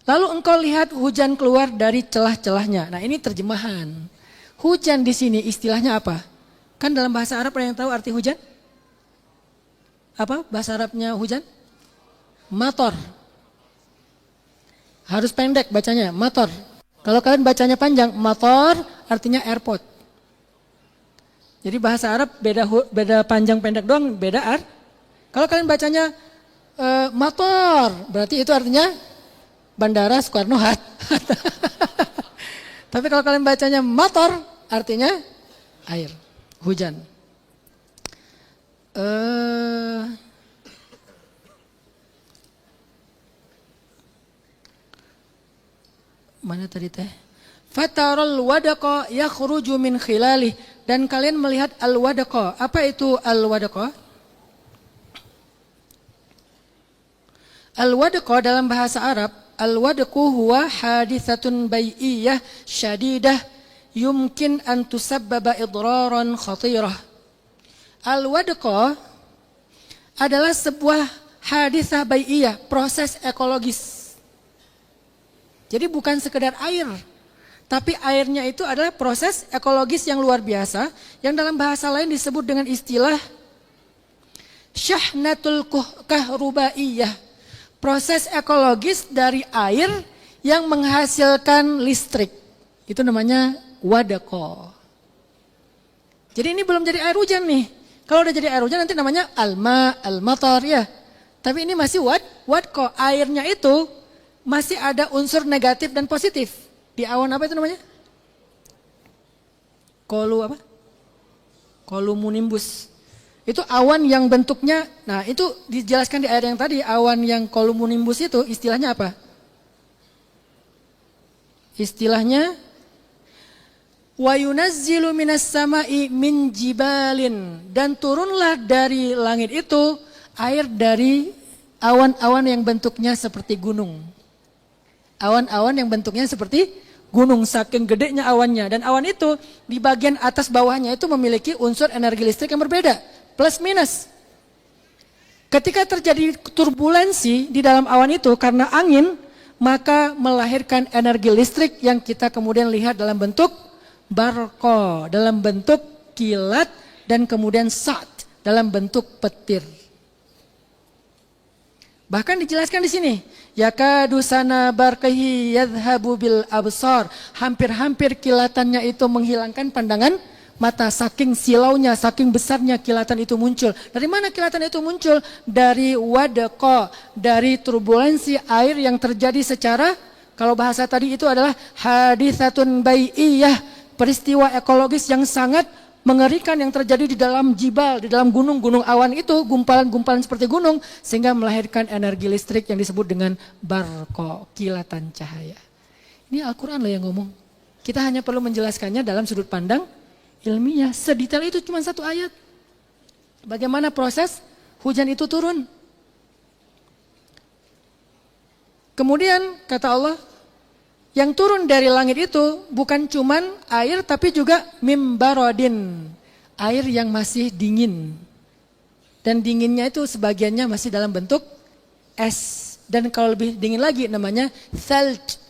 Lalu engkau lihat hujan keluar dari celah-celahnya. Nah ini terjemahan. Hujan di sini istilahnya apa? Kan dalam bahasa Arab ada yang tahu arti hujan? Apa bahasa Arabnya hujan? Mator. Harus pendek bacanya, mator. Kalau kalian bacanya panjang, mator artinya airport. Jadi bahasa Arab beda panjang pendek doang, beda art. Kalau kalian bacanya mator, berarti itu artinya Bandara Soekarno-Hatta. Tapi kalau kalian bacanya mator, artinya air, hujan. Mana tadi teh? Fatarul wadaqa yakhruju min khilalih. Dan kalian melihat al-wadaqa. Apa itu al-wadaqa? Al-wadaqa dalam bahasa Arab, al-wadaqu huwa hadithatun bai'iyah syadidah yumkin an tusabbaba idraran khatirah. Al-wadaqa adalah sebuah hadithah bai'iyah, proses ekologis. Jadi bukan sekedar air, tapi airnya itu adalah proses ekologis yang luar biasa, yang dalam bahasa lain disebut dengan istilah syahnatul kahrubaiyah. Proses ekologis dari air yang menghasilkan listrik. Itu namanya wadaqah. Jadi ini belum jadi air hujan nih. Kalau udah jadi air hujan nanti namanya alma, al-matar ya. Tapi ini masih wadqah. Airnya itu masih ada unsur negatif dan positif. Di awan apa itu namanya? Cumulonimbus. Itu awan yang bentuknya, nah itu dijelaskan di ayat yang tadi, awan yang cumulonimbus itu istilahnya apa? Istilahnya wa yunazzilu minas sama'i min jibalin, dan turunlah dari langit itu air dari awan-awan yang bentuknya seperti gunung. Awan-awan yang bentuknya seperti gunung, saking gedenya awannya. Dan awan itu di bagian atas bawahnya itu memiliki unsur energi listrik yang berbeda, plus minus. Ketika terjadi turbulensi di dalam awan itu karena angin, maka melahirkan energi listrik yang kita kemudian lihat dalam bentuk barqa, dalam bentuk kilat, dan kemudian sa'd dalam bentuk petir. Bahkan dijelaskan di sini, yakadu sana barqihi yadhhabu bil absar. Hampir-hampir kilatannya itu menghilangkan pandangan mata, saking silaunya, saking besarnya kilatan itu muncul. Dari mana kilatan itu muncul? Dari wadaqah, dari turbulensi air yang terjadi secara, kalau bahasa tadi itu adalah hadithatun bai'iyah, peristiwa ekologis yang sangat mengerikan yang terjadi di dalam jibal, di dalam gunung-gunung awan itu, gumpalan-gumpalan seperti gunung, sehingga melahirkan energi listrik yang disebut dengan barqa, kilatan cahaya. Ini Al-Quran loh yang ngomong. Kita hanya perlu menjelaskannya dalam sudut pandang ilmiah. Sedetail itu cuma satu ayat. Bagaimana proses hujan itu turun. Kemudian kata Allah, yang turun dari langit itu bukan cuman air tapi juga mimbarodin, air yang masih dingin. Dan dinginnya itu sebagiannya masih dalam bentuk es. Dan kalau lebih dingin lagi namanya thalj.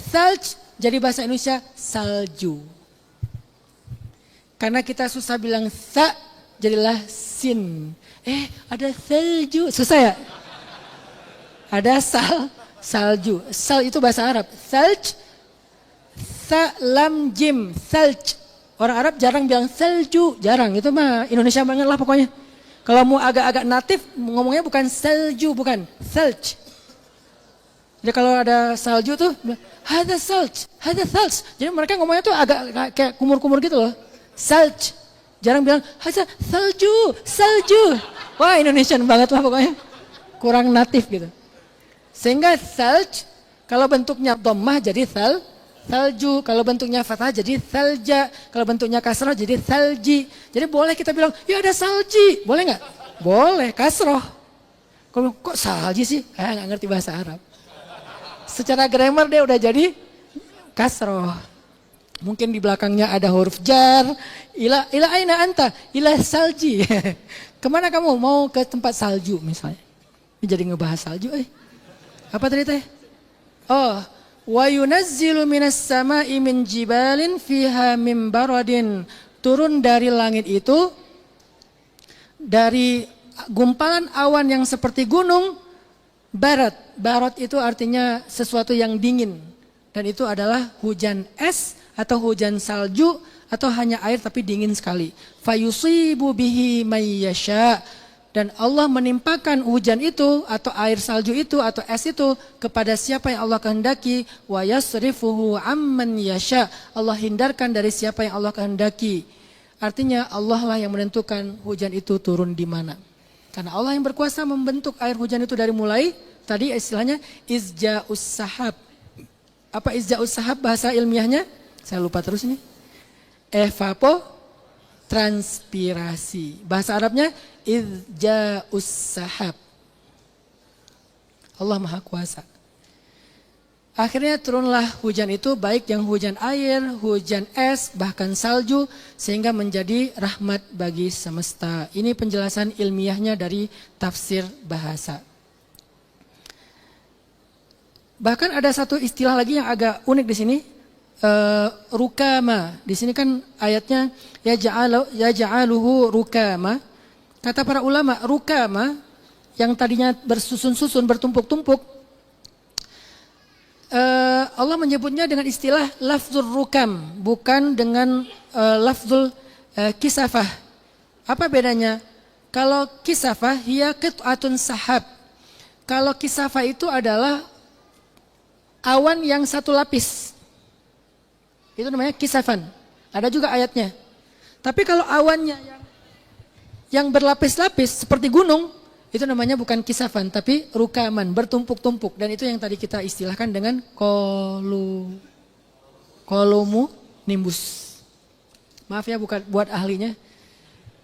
Thalj jadi bahasa Indonesia salju. Karena kita susah bilang tha, jadilah sin. Ada salju, susah ya? Ada salju. Sal itu bahasa Arab. Thalj, tha lam jim, thalj. Orang Arab jarang bilang salju, jarang. Itu mah Indonesia banget lah pokoknya. Kalau mau agak-agak natif ngomongnya bukan salju, bukan thalj. Jadi kalau ada salju tuh, ada salj. Jadi mereka ngomongnya tuh agak kayak kumur-kumur gitu loh. Salj. Jarang bilang, ada salju. Wah, Indonesian banget lah pokoknya. Kurang natif gitu. Sehingga salj, kalau bentuknya dhammah jadi salju. Kalau bentuknya fathah jadi salja. Kalau bentuknya kasroh jadi salji. Jadi boleh kita bilang, ya ada salji. Boleh nggak? Boleh, kasroh. Kok salji sih? Nggak ngerti bahasa Arab. Secara grammar dia udah jadi kasroh. Mungkin di belakangnya ada huruf jar. Ila aina anta? Ila salji. Kemana kamu? Mau ke tempat salju misalnya. Ini jadi ngebahas salju. Apa tadi teh? Oh, wa yunazzilu minas sama'i min jibalin fiha min baradin. Turun dari langit itu dari gumpalan awan yang seperti gunung. Barat itu artinya sesuatu yang dingin. Dan itu adalah hujan es atau hujan salju atau hanya air tapi dingin sekali. Fayusibu bihi mayyasha. Dan Allah menimpakan hujan itu atau air salju itu atau es itu kepada siapa yang Allah kehendaki. Wa yasrifuhu amman yasha. Allah hindarkan dari siapa yang Allah kehendaki. Artinya Allah lah yang menentukan hujan itu turun di mana. Karena Allah yang berkuasa membentuk air hujan itu dari mulai, tadi istilahnya izja'us sahab. Apa izja'us sahab bahasa ilmiahnya? Saya lupa terus ini. Evapotranspirasi. Bahasa Arabnya izja'us sahab. Allah Maha Kuasa. Akhirnya turunlah hujan itu, baik yang hujan air, hujan es, bahkan salju, sehingga menjadi rahmat bagi semesta. Ini penjelasan ilmiahnya dari tafsir bahasa. Bahkan ada satu istilah lagi yang agak unik di sini, rukama. Di sini kan ayatnya yaj'aluhu rukama. Kata para ulama, rukama yang tadinya bersusun-susun, bertumpuk-tumpuk, Allah menyebutnya dengan istilah lafzul rukam, bukan dengan lafzul kisafah. Apa bedanya? Kalau kisafah hiya qit'atun sahab. Kalau kisafah itu adalah awan yang satu lapis. Itu namanya kisafan. Ada juga ayatnya. Tapi kalau awannya yang berlapis-lapis seperti gunung, itu namanya bukan kisafan, tapi rukaman, bertumpuk-tumpuk. Dan itu yang tadi kita istilahkan dengan kolumnimbus. Maaf ya buat ahlinya,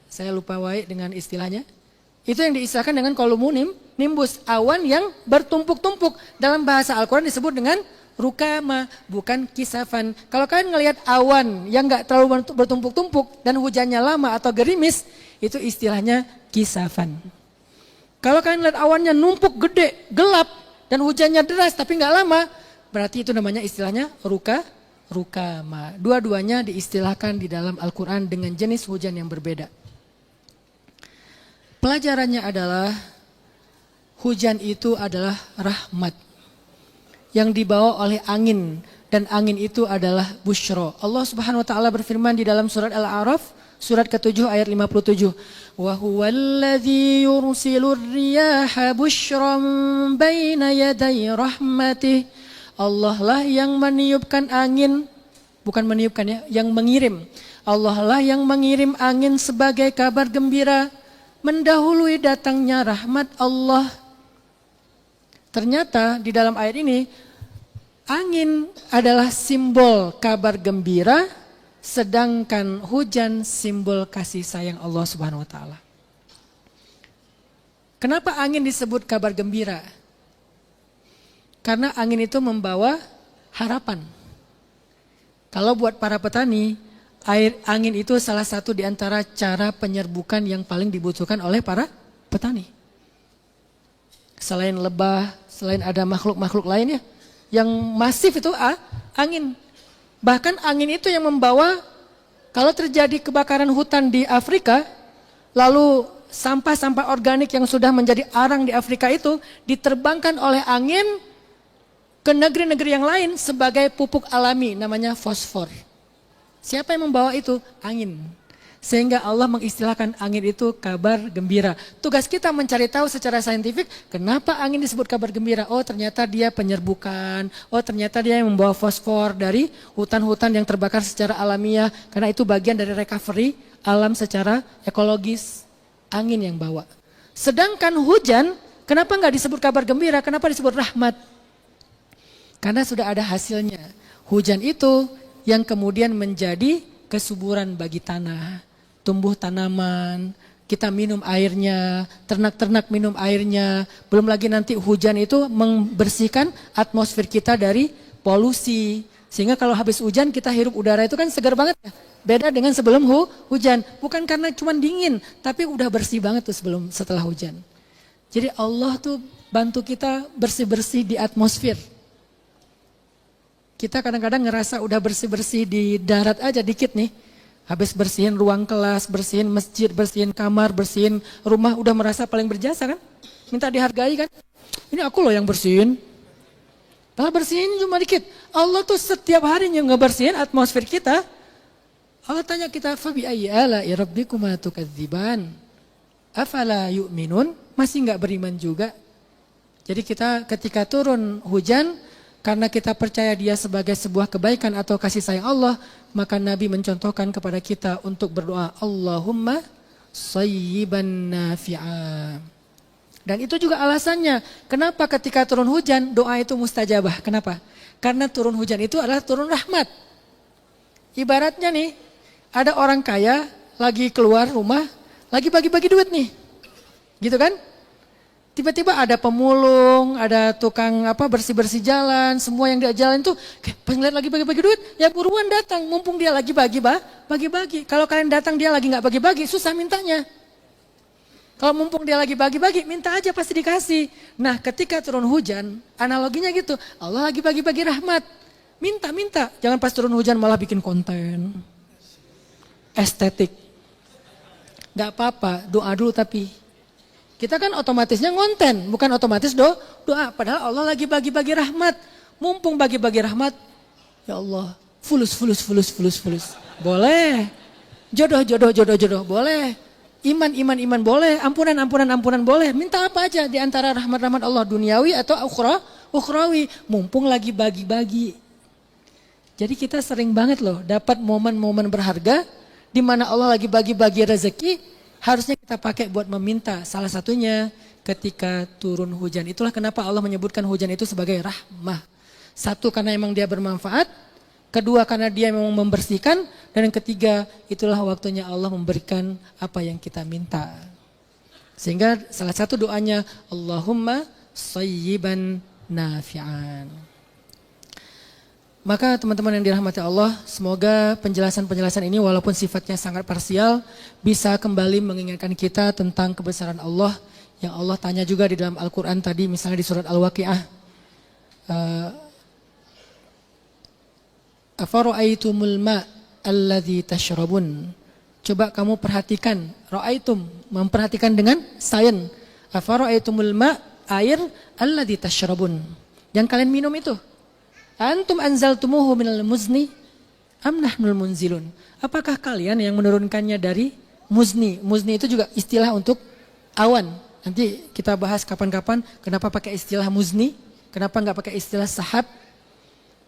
saya lupa wae dengan istilahnya. Itu yang diistilahkan dengan kolumnimbus, awan yang bertumpuk-tumpuk. Dalam bahasa Al-Quran disebut dengan rukama, bukan kisafan. Kalau kalian ngelihat awan yang gak terlalu bertumpuk-tumpuk dan hujannya lama atau gerimis, itu istilahnya kisafan. Kalau kalian lihat awannya numpuk gede, gelap, dan hujannya deras tapi nggak lama, berarti itu namanya istilahnya rukama. Dua-duanya diistilahkan di dalam Al-Quran dengan jenis hujan yang berbeda. Pelajarannya adalah hujan itu adalah rahmat yang dibawa oleh angin, dan angin itu adalah busyra. Allah Subhanahu wa taala berfirman di dalam surat Al-A'raf surat ke-7 ayat 57. Wa huwallazi yursilur riyaha busyran baina yaday rahmatih. Allah lah yang meniupkan angin, bukan meniupkan ya, yang mengirim. Allah lah yang mengirim angin sebagai kabar gembira mendahului datangnya rahmat Allah. Ternyata di dalam ayat ini angin adalah simbol kabar gembira, sedangkan hujan simbol kasih sayang Allah Subhanahu wa taala. Kenapa angin disebut kabar gembira? Karena angin itu membawa harapan. Kalau buat para petani, angin itu salah satu di antara cara penyerbukan yang paling dibutuhkan oleh para petani. Selain lebah, selain ada makhluk-makhluk lainnya, yang masif itu angin. Bahkan angin itu yang membawa, kalau terjadi kebakaran hutan di Afrika, lalu sampah-sampah organik yang sudah menjadi arang di Afrika itu diterbangkan oleh angin ke negeri-negeri yang lain sebagai pupuk alami, namanya fosfor. Siapa yang membawa itu? Angin. Sehingga Allah mengistilahkan angin itu kabar gembira. Tugas kita mencari tahu secara saintifik kenapa angin disebut kabar gembira. Oh ternyata dia penyerbukan. Oh ternyata dia yang membawa fosfor dari hutan-hutan yang terbakar secara alamiah. Karena itu bagian dari recovery alam secara ekologis. Angin yang bawa. Sedangkan hujan, kenapa nggak disebut kabar gembira? Kenapa disebut rahmat? Karena sudah ada hasilnya. Hujan itu yang kemudian menjadi kesuburan bagi tanah. Tumbuh tanaman, kita minum airnya, ternak-ternak minum airnya. Belum lagi nanti hujan itu membersihkan atmosfer kita dari polusi. Sehingga kalau habis hujan kita hirup udara itu kan segar banget ya. Beda dengan sebelum hujan. Bukan karena cuma dingin, tapi udah bersih banget tuh setelah hujan. Jadi Allah tuh bantu kita bersih-bersih di atmosfer. Kita kadang-kadang ngerasa udah bersih-bersih di darat aja dikit nih. Habis bersihin ruang kelas, bersihin masjid, bersihin kamar, bersihin rumah, udah merasa paling berjasa kan? Minta dihargai kan? Ini aku loh yang bersihin. Padahal bersihin cuma dikit. Allah tuh setiap harinya ngebersihin atmosfer kita. Allah tanya kita, "Fabi ayyi ala'i rabbikuma tukadziban?" Afala yu'minun? Masih enggak beriman juga? Jadi kita ketika turun hujan, karena kita percaya dia sebagai sebuah kebaikan atau kasih sayang Allah, maka Nabi mencontohkan kepada kita untuk berdoa, Allahumma sayyiban nafi'a. Dan itu juga alasannya, kenapa ketika turun hujan, doa itu mustajabah. Kenapa? Karena turun hujan itu adalah turun rahmat. Ibaratnya nih, ada orang kaya lagi keluar rumah, lagi bagi-bagi duit nih. Gitu kan? Tiba-tiba ada pemulung, ada tukang bersih-bersih jalan, semua yang dia jalan tuh pas ngeliat lagi bagi-bagi duit, ya buruan datang, mumpung dia lagi bagi-bagi. Kalau kalian datang dia lagi nggak bagi-bagi, susah mintanya. Kalau mumpung dia lagi bagi-bagi, minta aja pasti dikasih. Nah ketika turun hujan, analoginya gitu, Allah lagi bagi-bagi rahmat. Minta, jangan pas turun hujan malah bikin konten. Estetik. Gak apa-apa, doa dulu tapi. Kita kan otomatisnya ngonten, bukan otomatis doa. Padahal Allah lagi bagi-bagi rahmat. Mumpung bagi-bagi rahmat, ya Allah, fulus. Boleh. Jodoh, boleh. Iman boleh. Ampunan boleh. Minta apa aja di antara rahmat-rahmat Allah, duniawi atau ukhrawi. Mumpung lagi bagi-bagi. Jadi kita sering banget loh dapat momen-momen berharga di mana Allah lagi bagi-bagi rezeki. Harusnya kita pakai buat meminta. Salah satunya ketika turun hujan. Itulah kenapa Allah menyebutkan hujan itu sebagai rahmah. Satu, karena memang dia bermanfaat. Kedua, karena dia memang membersihkan. Dan yang ketiga, itulah waktunya Allah memberikan apa yang kita minta. Sehingga salah satu doanya, Allahumma sayyiban nafi'an. Maka teman-teman yang dirahmati Allah, semoga penjelasan-penjelasan ini walaupun sifatnya sangat parsial, bisa kembali mengingatkan kita tentang kebesaran Allah, yang Allah tanya juga di dalam Al-Quran tadi, misalnya di surat Al-Waqi'ah. Afara'aitumul ma' alladhi tashrabun. Coba kamu perhatikan, ra'aitum, memperhatikan dengan sains. Afara'aitumul ma' air alladhi tashrabun. Yang kalian minum itu. Antum anzaltumuhu minal muzni am nahnul munzilun. Apakah kalian yang menurunkannya dari muzni? Muzni itu juga istilah untuk awan. Nanti kita bahas kapan-kapan kenapa pakai istilah muzni, kenapa enggak pakai istilah sahab.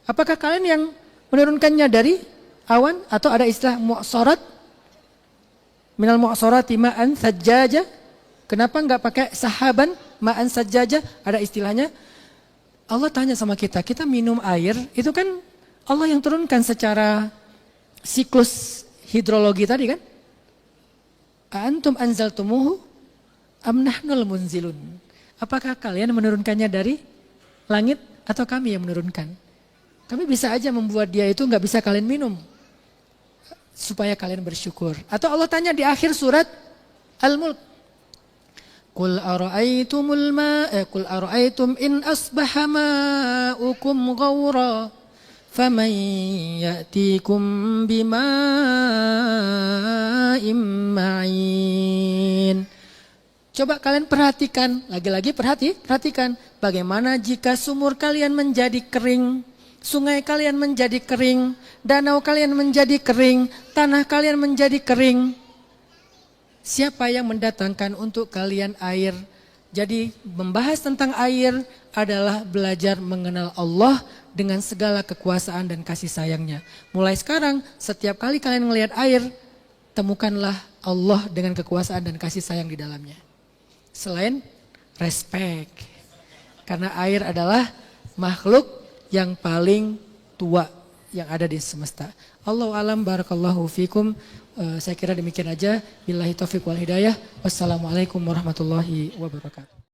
Apakah kalian yang menurunkannya dari awan atau ada istilah mu'sarat? Minal mu'sarati ma'an sajjaja. Kenapa enggak pakai sahaban ma'an sajjaja? Ada istilahnya. Allah tanya sama kita, kita minum air, itu kan Allah yang turunkan secara siklus hidrologi tadi kan? Antum anzaltumuhu am nahnul munzilun. Apakah kalian menurunkannya dari langit atau kami yang menurunkan? Kami bisa aja membuat dia itu nggak bisa kalian minum. Supaya kalian bersyukur. Atau Allah tanya di akhir surat Al-Mulk. Qul ara'aytum in asbaha ma'ukum ghawra faman ya'tikum bima'im ma'in. Coba kalian perhatikan, lagi-lagi perhatikan bagaimana jika sumur kalian menjadi kering, sungai kalian menjadi kering, danau kalian menjadi kering, tanah kalian menjadi kering. siapa yang mendatangkan untuk kalian air? Jadi membahas tentang air adalah belajar mengenal Allah dengan segala kekuasaan dan kasih sayangnya. Mulai sekarang setiap kali kalian melihat air, temukanlah Allah dengan kekuasaan dan kasih sayang di dalamnya. Selain respect. Karena air adalah makhluk yang paling tua yang ada di semesta. Allahu alam, barakallahu fikum. Saya kira demikian aja. Billahi taufiq wal hidayah. Wassalamualaikum warahmatullahi wabarakatuh.